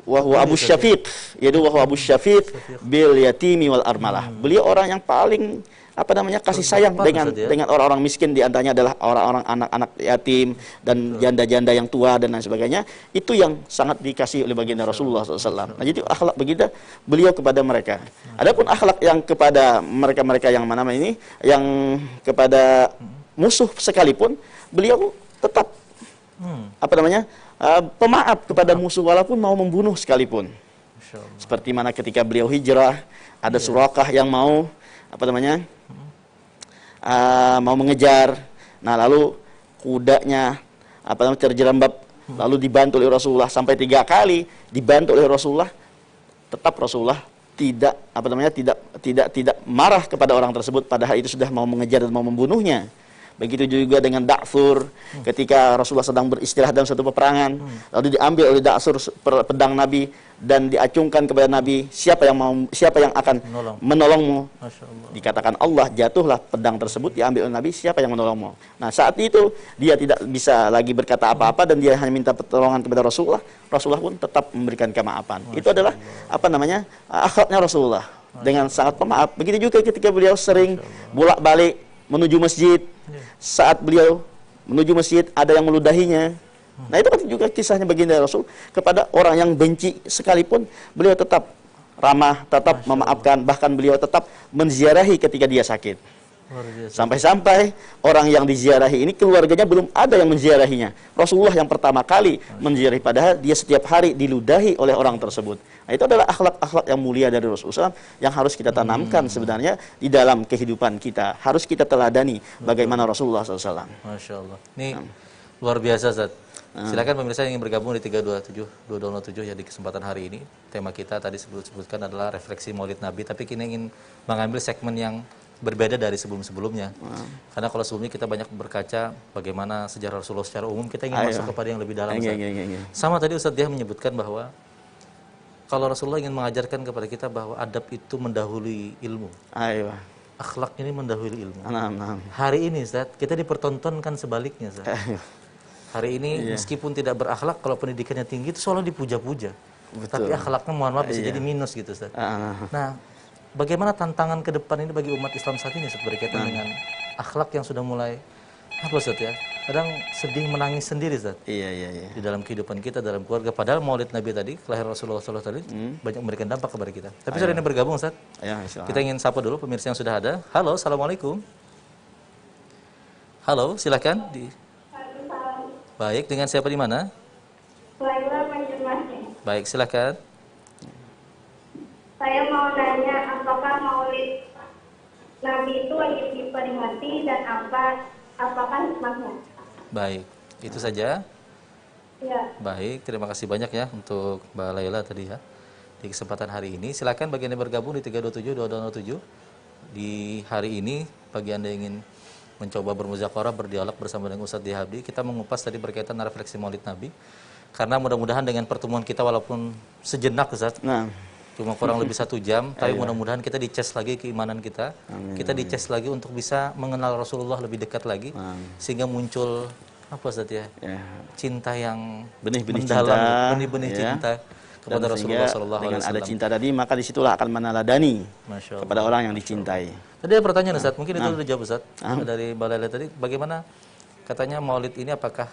[SPEAKER 2] wahwa abu syafiq, yaitu wahwa abu syafiq bil yatimi wal armalah. Beliau orang yang paling kasih sayang dengan orang-orang miskin, di antaranya adalah orang-orang anak-anak yatim dan janda-janda yang tua dan lain sebagainya. Itu yang sangat dikasih oleh baginda Rasulullah SAW. Nah, jadi akhlak baginda beliau kepada mereka. Adapun akhlak yang kepada mereka-mereka yang yang kepada musuh sekalipun, beliau tetap pemaaf kepada musuh walaupun mau membunuh sekalipun. Seperti mana ketika beliau hijrah, ada Surakah yang mau mau mengejar. Nah, lalu kudanya terjerembab, lalu dibantu oleh Rasulullah sampai 3 kali dibantu oleh Rasulullah. Tetap Rasulullah tidak tidak marah kepada orang tersebut, padahal itu sudah mau mengejar dan mau membunuhnya. Begitu juga dengan Da'fur, ketika Rasulullah sedang beristirahat dalam satu peperangan, lalu diambil oleh Da'fur pedang Nabi dan diacungkan kepada Nabi, siapa yang akan menolongmu? Dikatakan Allah, jatuhlah pedang tersebut, diambil oleh Nabi, siapa yang menolongmu? Nah, saat itu dia tidak bisa lagi berkata apa-apa dan dia hanya minta pertolongan kepada Rasulullah. Rasulullah pun tetap memberikan kemaafan. Itu adalah akhlaknya Rasulullah, dengan sangat pemaaf. Begitu juga ketika beliau sering bolak-balik menuju masjid. Saat beliau menuju masjid, ada yang meludahinya. Nah, itu kan juga kisahnya baginda Rasul kepada orang yang benci sekalipun, beliau tetap ramah, tetap memaafkan, bahkan beliau tetap menziarahi ketika dia sakit. Sampai-sampai orang yang diziarahi ini keluarganya belum ada yang menziarahinya. Rasulullah yang pertama kali menziarahi, padahal dia setiap hari diludahi oleh orang tersebut. Nah, itu adalah akhlak-akhlak yang mulia dari Rasulullah SAW yang harus kita tanamkan sebenarnya di dalam kehidupan kita. Harus kita teladani bagaimana Rasulullah SAW.
[SPEAKER 1] Masya Allah. Ini luar biasa, Ustaz. Silakan pemirsa yang ingin bergabung di 327 ya di kesempatan hari ini. Tema kita tadi sebutkan adalah refleksi Maulid Nabi, tapi kita ingin mengambil segmen yang berbeda dari sebelum-sebelumnya. Karena kalau sebelumnya kita banyak berkaca bagaimana sejarah Rasulullah secara umum, kita ingin masuk kepada yang lebih dalam. Sama tadi Ustaz Dia menyebutkan bahwa kalau Rasulullah ingin mengajarkan kepada kita bahwa adab itu mendahului ilmu. Akhlak ini mendahului ilmu. Hari ini Ustaz, kita dipertontonkan sebaliknya, Ustaz. Hari ini meskipun tidak berakhlak, kalau pendidikannya tinggi itu seolah dipuja-puja. Tapi akhlaknya mohon maaf bisa jadi minus gitu, Ustaz. Nah, bagaimana tantangan ke depan ini bagi umat Islam saat ini berkaitan dengan akhlak yang sudah mulai Ustaz ya? kadang sedih menangis sendiri, Ustaz.
[SPEAKER 2] Iya, iya, iya.
[SPEAKER 1] Di dalam kehidupan kita, dalam keluarga. Padahal Maulid Nabi tadi, kelahiran Rasulullah SAW tadi, banyak memberikan dampak kepada kita. Tapi sudah ini bergabung, Ustaz.
[SPEAKER 2] Ayo, silakan.
[SPEAKER 1] Kita ingin sapa dulu pemirsa yang sudah ada. Halo, Assalamualaikum. Halo, silakan. Baik, dengan siapa di mana?
[SPEAKER 3] Laila Manjurmasi.
[SPEAKER 1] Baik, silakan.
[SPEAKER 3] Saya mau nanya apakah Maulid Nabi itu wajib diperingati dan apakah hikmahnya?
[SPEAKER 1] Baik, itu saja.
[SPEAKER 3] Ya.
[SPEAKER 1] Baik, terima kasih banyak ya untuk Mbak Laila tadi ya. Di kesempatan hari ini, silakan bagi Anda yang bergabung di 327-2207. Di hari ini, bagi Anda yang ingin mencoba bermuzakarah, berdialog bersama dengan Ustadz Dihabdi, kita mengupas tadi berkaitan refleksi Maulid Nabi. Karena mudah-mudahan dengan pertemuan kita walaupun sejenak Ustadz, cuma kurang lebih 1 jam, tapi mudah-mudahan kita dicas lagi keimanan kita.
[SPEAKER 2] Amin.
[SPEAKER 1] Kita dicas lagi untuk bisa mengenal Rasulullah lebih dekat lagi, sehingga muncul apa Ustaz ya? Cinta yang
[SPEAKER 2] benih-benih
[SPEAKER 1] mendalam,
[SPEAKER 2] cinta,
[SPEAKER 1] benih-benih cinta kepada
[SPEAKER 2] Dan
[SPEAKER 1] Rasulullah
[SPEAKER 2] sehingga
[SPEAKER 1] Sallallahu Alaihi
[SPEAKER 2] dengan ada
[SPEAKER 1] Wasallam.
[SPEAKER 2] cinta tadi, maka disitulah akan meneladani
[SPEAKER 1] Masya Allah.
[SPEAKER 2] kepada orang yang dicintai.
[SPEAKER 1] Tadi ada pertanyaan Ustaz, mungkin itu sudah jawab Ustaz dari Mbak Laila tadi. Bagaimana katanya Maulid ini apakah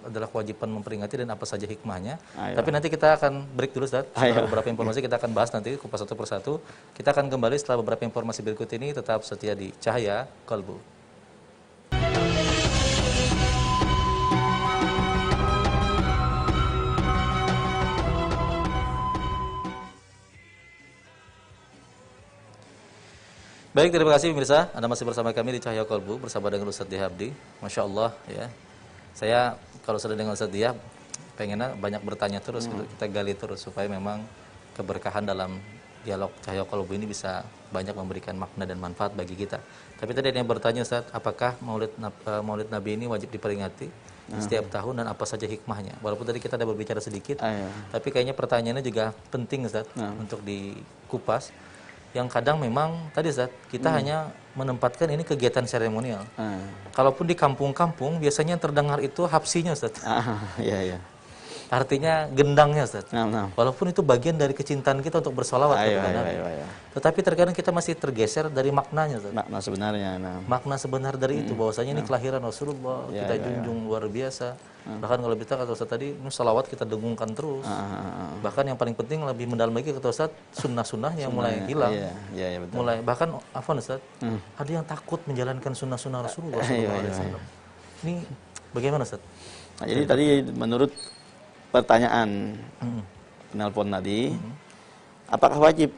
[SPEAKER 1] adalah kewajiban memperingati dan apa saja hikmahnya? Tapi nanti kita akan break dulu Ustaz. Setelah beberapa informasi kita akan bahas nanti kupas satu persatu. Kita akan kembali setelah beberapa informasi berikut ini. Tetap setia di Cahaya Kalbu. Baik, terima kasih pemirsa. Anda masih bersama kami di Cahaya Kalbu bersama dengan Ustadz Dihabdi. Masya Allah ya. Saya kalau sudah dengan Ustadz Dihab, pengennya banyak bertanya terus, kita gali terus supaya memang keberkahan dalam dialog Cahaya Kalbu ini bisa banyak memberikan makna dan manfaat bagi kita. Tapi tadi ada yang bertanya Ustadz, apakah Maulid Nabi ini wajib diperingati setiap tahun dan apa saja hikmahnya? Walaupun tadi kita ada berbicara sedikit, tapi kayaknya pertanyaannya juga penting Ustadz untuk dikupas. Yang kadang memang tadi Ustaz, kita hanya menempatkan ini kegiatan seremonial. Kalaupun di kampung-kampung biasanya terdengar itu hapsinya Ustaz.
[SPEAKER 2] Iya, iya.
[SPEAKER 1] Artinya gendangnya Ustaz. Walaupun itu bagian dari kecintaan kita untuk bersolawat kepada Nabi. Tetapi terkadang kita masih tergeser dari maknanya Ustaz.
[SPEAKER 2] Makna sebenarnya.
[SPEAKER 1] Makna sebenar dari itu bahwasanya ini kelahiran Rasulullah, kita junjung luar biasa. Bahkan kalau kita kata Ustaz tadi, salawat kita dengungkan terus. Bahkan yang paling penting lebih mendalam lagi kata Ustaz, sunnah-sunnah yang mulai hilang.
[SPEAKER 2] Iya, betul.
[SPEAKER 1] Mulai bahkan afwan Ustaz, ada yang takut menjalankan sunnah-sunnah Rasulullah SAW. Ini bagaimana Ustaz?
[SPEAKER 2] Nah, jadi tadi menurut pertanyaan penelpon tadi, apakah wajib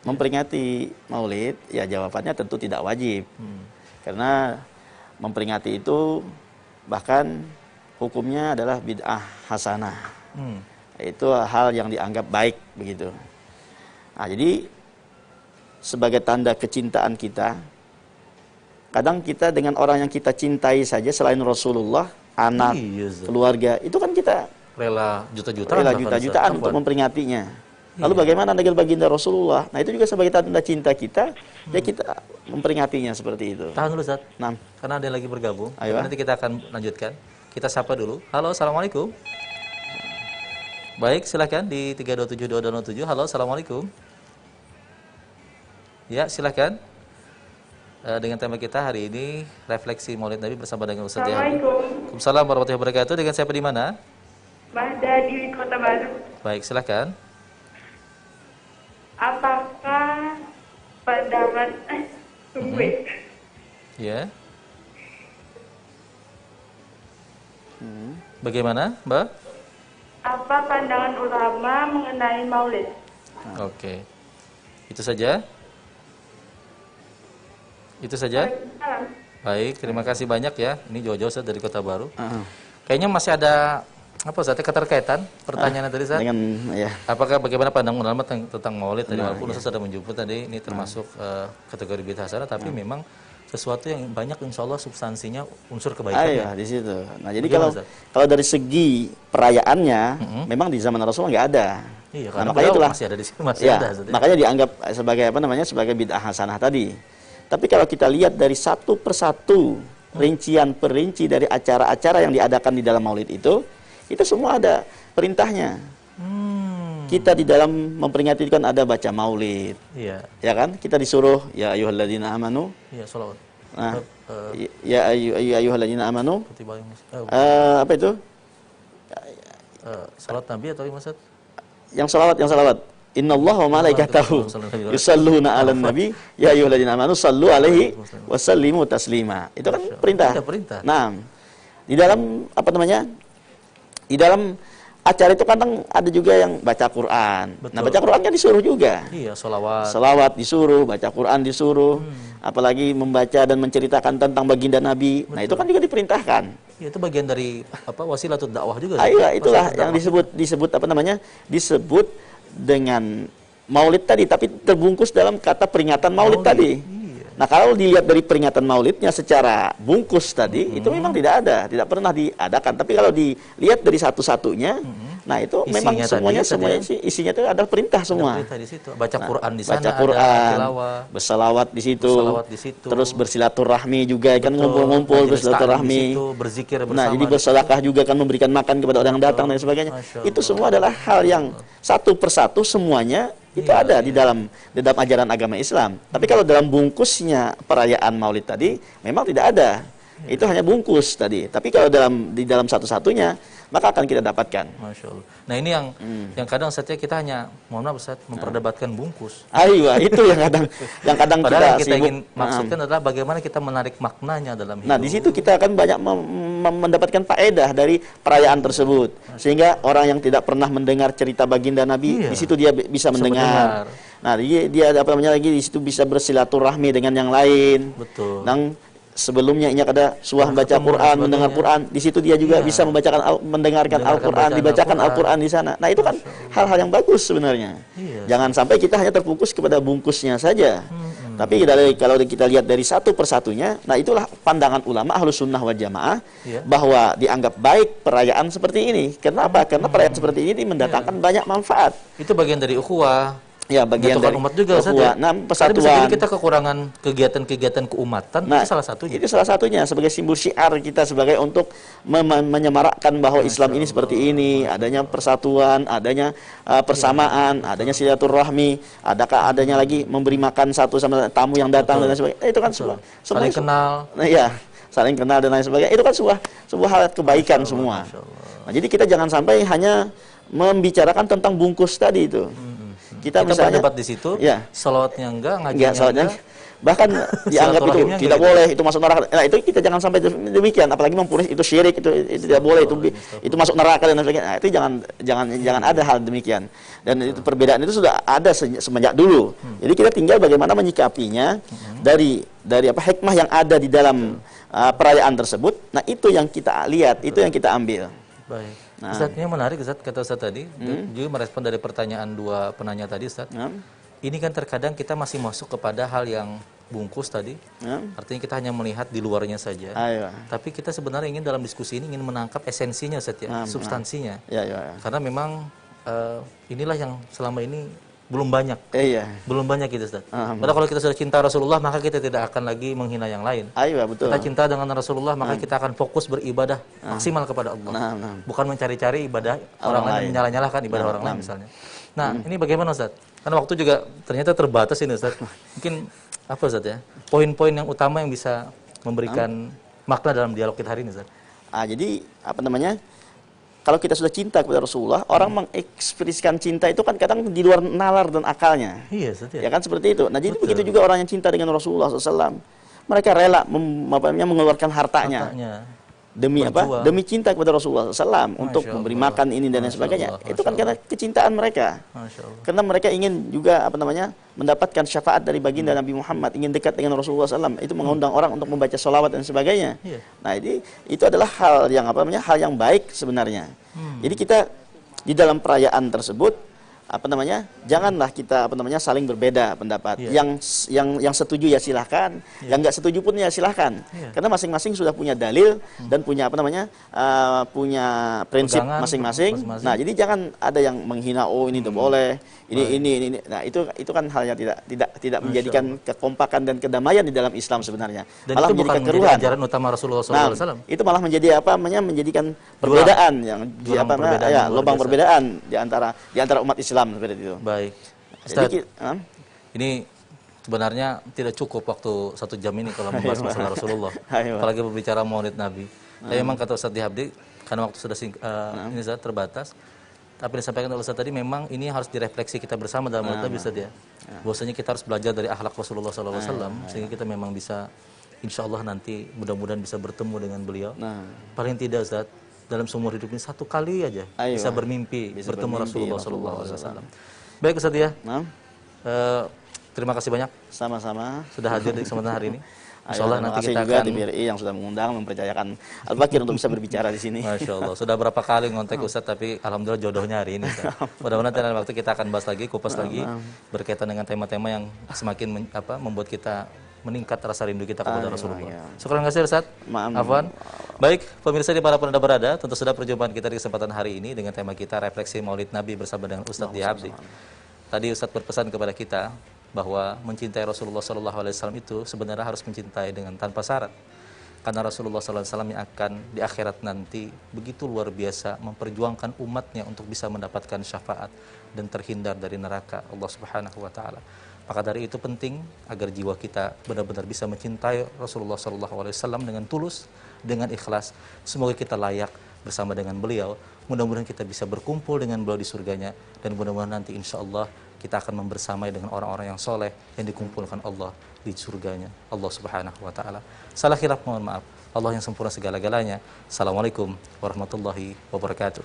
[SPEAKER 2] memperingati Maulid? Ya jawabannya tentu tidak wajib. Karena memperingati itu bahkan hukumnya adalah bid'ah hasanah. Itu hal yang dianggap baik begitu. Nah, jadi sebagai tanda kecintaan kita, kadang kita dengan orang yang kita cintai saja selain Rasulullah, anak, keluarga, itu kan kita
[SPEAKER 1] rela juta-jutaan
[SPEAKER 2] untuk memperingatinya. Lalu bagaimana dengan baginda Rasulullah? Nah, itu juga sebagai tanda cinta kita, ya kita memperingatinya seperti itu.
[SPEAKER 1] Tahan dulu Ustaz. Karena ada yang lagi bergabung. Nanti kita akan lanjutkan. Kita sapa dulu. Halo, Assalamualaikum. Baik, silakan di 3272207. Halo, Assalamualaikum. Ya, silakan. Dengan tema kita hari ini refleksi Maulid Nabi bersama dengan Ustaz Dihabdi. Waalaikumsalam warahmatullahi wabarakatuh. Dengan siapa di mana?
[SPEAKER 3] Mahda di Kota Baru.
[SPEAKER 1] Baik, silakan.
[SPEAKER 3] Apakah pandangan
[SPEAKER 1] Ya. Bagaimana, Mbak?
[SPEAKER 3] Apa pandangan ulama mengenai Maulid?
[SPEAKER 1] Oke. Itu saja? Itu saja? Baik, terima kasih banyak ya. Ini jauh-jauh Ustaz dari Kota Baru. Kayaknya masih ada apa Ustaz, keterkaitan pertanyaan tadi Ustaz? Apakah bagaimana pandangan ulama tentang Maulid tadi? Walaupun Ustaz sudah menjemput tadi ini termasuk kategori bid'ah hasanah, tapi memang sesuatu yang banyak insya Allah substansinya unsur kebaikan.
[SPEAKER 2] Di situ. Nah, jadi kalau dari segi perayaannya, memang di zaman Rasulullah nggak ada.
[SPEAKER 1] Karena makanya itulah masih ada di sini, ada.
[SPEAKER 2] Makanya dianggap sebagai sebagai bid'ah hasanah tadi. Tapi kalau kita lihat dari satu persatu rincian perinci dari acara-acara yang diadakan di dalam Maulid itu semua ada perintahnya. Kita di dalam memperingati itu kan ada baca Maulid. Ya kan? Kita disuruh ya ayyuhalladzina amanu.
[SPEAKER 1] Salawat.
[SPEAKER 2] Nah, ya ayyuhalladzina amanu.
[SPEAKER 1] kutiba alaikum-
[SPEAKER 2] Apa itu?
[SPEAKER 1] salat Nabi atau Ustaz?
[SPEAKER 2] Yang salawat. Innallaha wa malaikatahu yusalluna 'alan nabi ya ayyuhalladzina amanu sallu alaihi wa sallimu taslima. Itu kan perintah.
[SPEAKER 1] Ada perintah.
[SPEAKER 2] Nah, di dalam apa namanya? Di dalam acara itu kadang ada juga yang baca Quran.
[SPEAKER 1] Betul.
[SPEAKER 2] Nah, baca Quran kan disuruh juga.
[SPEAKER 1] Iya, sholawat.
[SPEAKER 2] Salawat disuruh, baca Quran disuruh, apalagi membaca dan menceritakan tentang baginda Nabi. Nah, itu kan juga diperintahkan.
[SPEAKER 1] Ya, itu bagian dari apa wasilatul dakwah juga.
[SPEAKER 2] Iya, itulah
[SPEAKER 1] Wasilatul
[SPEAKER 2] yang
[SPEAKER 1] dakwah.
[SPEAKER 2] disebut apa namanya? Disebut dengan maulid tadi, tapi terbungkus dalam kata peringatan maulid tadi.
[SPEAKER 1] Iya.
[SPEAKER 2] Nah, kalau dilihat dari peringatan maulidnya secara bungkus tadi, itu memang tidak pernah diadakan. Tapi kalau dilihat dari satu-satunya, nah itu memang
[SPEAKER 1] Isinya
[SPEAKER 2] semuanya isinya itu ada perintah semua.
[SPEAKER 1] Ada perintah di situ. Baca Quran di sana,
[SPEAKER 2] Baca Quran,
[SPEAKER 1] ada tilawah.
[SPEAKER 2] bersalawat di situ,
[SPEAKER 1] Bersalawat di situ.
[SPEAKER 2] terus bersilaturahmi juga kan,
[SPEAKER 1] Betul,
[SPEAKER 2] ngumpul-ngumpul
[SPEAKER 1] majelis
[SPEAKER 2] bersilaturahmi.
[SPEAKER 1] taklim di situ, berzikir bersama.
[SPEAKER 2] Nah, jadi bersedekah juga kan, memberikan makan kepada orang yang datang dan sebagainya.
[SPEAKER 1] Masya
[SPEAKER 2] Itu
[SPEAKER 1] Allah.
[SPEAKER 2] semua adalah hal yang satu persatu semuanya itu
[SPEAKER 1] Iya,
[SPEAKER 2] ada di dalam ajaran agama Islam. Tapi kalau dalam bungkusnya perayaan Maulid tadi memang tidak ada. Itu hanya bungkus tadi. Tapi kalau di dalam satu-satunya maka akan kita dapatkan.
[SPEAKER 1] Masya Allah. Nah, ini yang kadang Ustaz, kita hanya, mohon maaf Ustaz, memperdebatkan bungkus.
[SPEAKER 2] Aiyah, itu yang kadang
[SPEAKER 1] Padahal yang kita
[SPEAKER 2] sibuk.
[SPEAKER 1] ingin maksudkan adalah bagaimana kita menarik maknanya dalam hidup.
[SPEAKER 2] Nah, di situ kita akan banyak mendapatkan faedah dari perayaan tersebut. Sehingga orang yang tidak pernah mendengar cerita baginda Nabi,
[SPEAKER 1] Iya.
[SPEAKER 2] di situ dia bisa mendengar. Nah, dia apa namanya lagi di situ bisa bersilaturahmi dengan yang lain.
[SPEAKER 1] Betul.
[SPEAKER 2] Dan sebelumnya ini ada suah
[SPEAKER 1] Ketemu
[SPEAKER 2] baca
[SPEAKER 1] dan
[SPEAKER 2] Quran,
[SPEAKER 1] sebagainya.
[SPEAKER 2] mendengar Quran, di situ dia juga
[SPEAKER 1] Iya.
[SPEAKER 2] bisa mendengarkan Al-Quran,
[SPEAKER 1] bacaan
[SPEAKER 2] dibacakan
[SPEAKER 1] Al-Quran.
[SPEAKER 2] Al-Quran di sana. Nah, itu kan hal-hal yang bagus sebenarnya.
[SPEAKER 1] Iya.
[SPEAKER 2] Jangan sampai kita hanya terfokus kepada bungkusnya saja. Tapi kalau kita lihat dari satu persatunya, nah itulah pandangan ulama Ahlus Sunnah wal Jamaah,
[SPEAKER 1] Iya.
[SPEAKER 2] bahwa dianggap baik perayaan seperti ini. Kenapa? Karena perayaan seperti ini mendatangkan banyak manfaat.
[SPEAKER 1] Itu bagian dari ukhuwah.
[SPEAKER 2] Ya, bagian
[SPEAKER 1] Menyatukan
[SPEAKER 2] dari
[SPEAKER 1] umat juga Ustaz,
[SPEAKER 2] ukhuwah.
[SPEAKER 1] ya.
[SPEAKER 2] Nah,
[SPEAKER 1] Tadi bisa
[SPEAKER 2] persatuan.
[SPEAKER 1] jadi kita kekurangan kegiatan-kegiatan keumatan,
[SPEAKER 2] Nah,
[SPEAKER 1] itu salah satunya.
[SPEAKER 2] Itu salah satunya sebagai simbol syiar kita sebagai untuk menyemarakkan bahwa Islam ini seperti ini, adanya persatuan, adanya persamaan, adanya silaturahmi, adanya lagi memberi makan satu sama tamu yang datang dan lain sebagainya. Itu kan semua
[SPEAKER 1] Saling kenal.
[SPEAKER 2] Nah, ya, saling kenal dan lain sebagainya. Itu kan sebuah hal kebaikan semua.
[SPEAKER 1] Masya Allah.
[SPEAKER 2] Nah, jadi kita jangan sampai hanya membicarakan tentang bungkus tadi itu. Kita misalnya
[SPEAKER 1] berdebat di situ,
[SPEAKER 2] ya.
[SPEAKER 1] salawatnya enggak,
[SPEAKER 2] Enggak,
[SPEAKER 1] ngajinya
[SPEAKER 2] soalnya
[SPEAKER 1] enggak.
[SPEAKER 2] bahkan dianggap itu
[SPEAKER 1] Silaturahimnya
[SPEAKER 2] tidak
[SPEAKER 1] enggak
[SPEAKER 2] boleh, itu masuk neraka. Nah, itu kita jangan sampai demikian, apalagi itu syirik, itu tidak boleh, itu masuk neraka dan sebagainya. Nah, itu jangan ada hal demikian. Dan itu perbedaan itu sudah ada semenjak dulu. Jadi kita tinggal bagaimana menyikapinya dari apa hikmah yang ada di dalam perayaan tersebut. Nah, itu yang kita lihat, itu yang kita ambil.
[SPEAKER 1] Baik.
[SPEAKER 2] Nah.
[SPEAKER 1] Ustaz, ini menarik Ustaz, kata Ustaz tadi, juga merespon dari pertanyaan dua penanya tadi Ustaz.
[SPEAKER 2] Nah,
[SPEAKER 1] Ini kan terkadang kita masih masuk kepada hal yang bungkus tadi.
[SPEAKER 2] nah,
[SPEAKER 1] Artinya kita hanya melihat di luarnya saja.
[SPEAKER 2] ayo.
[SPEAKER 1] Tapi kita sebenarnya ingin dalam diskusi ini ingin menangkap esensinya Ustaz, ya, substansinya.
[SPEAKER 2] Ya, ya.
[SPEAKER 1] Karena memang inilah yang selama ini belum banyak.
[SPEAKER 2] Iya.
[SPEAKER 1] Belum banyak gitu Ustaz. Padahal kalau kita sudah cinta Rasulullah, maka kita tidak akan lagi menghina yang lain.
[SPEAKER 2] Ayo, betul.
[SPEAKER 1] Kita cinta dengan Rasulullah, maka kita akan fokus beribadah maksimal kepada Allah.
[SPEAKER 2] Nah.
[SPEAKER 1] Bukan mencari-cari ibadah orang lain, menyalah-nyalahkan ibadah orang lain misalnya. Nah, ini bagaimana Ustaz? Karena waktu juga ternyata terbatas ini Ustaz. Mungkin apa Ustaz ya? Poin-poin yang utama yang bisa memberikan makna dalam dialog kita hari ini Ustaz.
[SPEAKER 2] Jadi apa namanya? Kalau kita sudah cinta kepada Rasulullah, orang mengekspresikan cinta itu kan kadang di luar nalar dan akalnya.
[SPEAKER 1] Iya Ustaz ya.
[SPEAKER 2] Ya kan seperti itu. Nah, jadi begitu juga orang yang cinta dengan Rasulullah SAW. Mereka rela mengeluarkan hartanya. Demi
[SPEAKER 1] berjuang.
[SPEAKER 2] apa? Demi cinta kepada Rasulullah SAW untuk
[SPEAKER 1] Masya
[SPEAKER 2] memberi
[SPEAKER 1] Allah.
[SPEAKER 2] makan ini dan lain
[SPEAKER 1] Masya
[SPEAKER 2] sebagainya.
[SPEAKER 1] Allah,
[SPEAKER 2] Itu
[SPEAKER 1] Masya
[SPEAKER 2] kan karena kecintaan mereka.
[SPEAKER 1] Masya Allah.
[SPEAKER 2] Karena mereka ingin juga apa namanya mendapatkan syafaat dari baginda Nabi Muhammad, ingin dekat dengan Rasulullah SAW. Itu mengundang orang untuk membaca sholawat dan sebagainya.
[SPEAKER 1] Iya.
[SPEAKER 2] Nah, itu adalah hal yang apa namanya, hal yang baik sebenarnya. Jadi kita di dalam perayaan tersebut apa namanya, janganlah kita apa namanya saling berbeda pendapat.
[SPEAKER 1] Iya.
[SPEAKER 2] Yang setuju ya silahkan, yang nggak setuju pun ya silahkan.
[SPEAKER 1] Iya.
[SPEAKER 2] Karena masing-masing sudah punya dalil dan punya apa namanya punya prinsip
[SPEAKER 1] Pegangan
[SPEAKER 2] masing-masing.
[SPEAKER 1] masing-masing.
[SPEAKER 2] Nah, jadi jangan ada yang menghina, oh ini tidak boleh, ini. Nah, itu kan hal yang tidak menjadikan kekompakan dan kedamaian di dalam Islam sebenarnya.
[SPEAKER 1] Dan
[SPEAKER 2] Malah
[SPEAKER 1] itu bukan
[SPEAKER 2] menjadi
[SPEAKER 1] menjadi
[SPEAKER 2] kekeruhan.
[SPEAKER 1] ajaran utama Rasulullah
[SPEAKER 2] Nah,
[SPEAKER 1] SAW.
[SPEAKER 2] itu malah menjadi apa namanya menjadikan perbedaan yang
[SPEAKER 1] Jurang
[SPEAKER 2] apa namanya,
[SPEAKER 1] perbedaan
[SPEAKER 2] ya,
[SPEAKER 1] yang luar
[SPEAKER 2] lubang
[SPEAKER 1] biasa.
[SPEAKER 2] perbedaan di antara umat Islam seperti itu.
[SPEAKER 1] Baik.
[SPEAKER 2] Jadi
[SPEAKER 1] Ustaz, ini sebenarnya tidak cukup waktu 1 jam ini kalau membahas masalah Rasulullah.
[SPEAKER 2] Ayo.
[SPEAKER 1] Apalagi berbicara maulid Nabi. Tapi memang kata Ustaz Dihabdi, karena waktu sudah ini Ustaz terbatas. Tapi disampaikan oleh Ustaz tadi memang ini harus direfleksi kita bersama dalam maulid Nabi Ustaz ya. Bahwasanya kita harus belajar dari akhlak Rasulullah SAW sehingga kita memang bisa insya Allah nanti mudah-mudahan bisa bertemu dengan beliau. Paling tidak Ustaz dalam seumur hidup ini 1 kali aja bisa bermimpi bertemu Rasulullah SAW. Baik Ustaz ya. Terima kasih banyak.
[SPEAKER 2] Sama-sama.
[SPEAKER 1] Sudah hadir di kesempatan hari ini.
[SPEAKER 2] Insyaallah nanti kita juga TVRI yang sudah mengundang mempercayakan Al-Bakir untuk bisa berbicara di sini.
[SPEAKER 1] Masya Allah. Sudah berapa kali ngontek Ustaz tapi alhamdulillah jodohnya hari ini. Mudah-mudahan dalam waktu kita akan bahas lagi, kupas lagi berkaitan dengan tema-tema yang semakin membuat kita meningkat rasa rindu kita kepada Rasulullah. Syukran kasih Ustaz. Afwan. Baik, pemirsa di para penanda berada, tentu sudah perjumpaan kita di kesempatan hari ini dengan tema kita refleksi Maulid Nabi bersama dengan Ustaz Dihabdi. Tadi Ustaz berpesan kepada kita bahwa mencintai Rasulullah SAW itu sebenarnya harus mencintai dengan tanpa syarat. Karena Rasulullah SAW yang akan di akhirat nanti begitu luar biasa memperjuangkan umatnya untuk bisa mendapatkan syafaat dan terhindar dari neraka Allah Subhanahu wa taala. Maka dari itu penting agar jiwa kita benar-benar bisa mencintai Rasulullah SAW dengan tulus, dengan ikhlas. Semoga kita layak bersama dengan beliau. Mudah-mudahan kita bisa berkumpul dengan beliau di surganya dan mudah-mudahan nanti insya Allah kita akan membersamai dengan orang-orang yang soleh yang dikumpulkan Allah di surganya Allah Subhanahu wa taala. Salah khilaf mohon maaf. Allah yang sempurna segala-galanya. Assalamualaikum warahmatullahi wabarakatuh.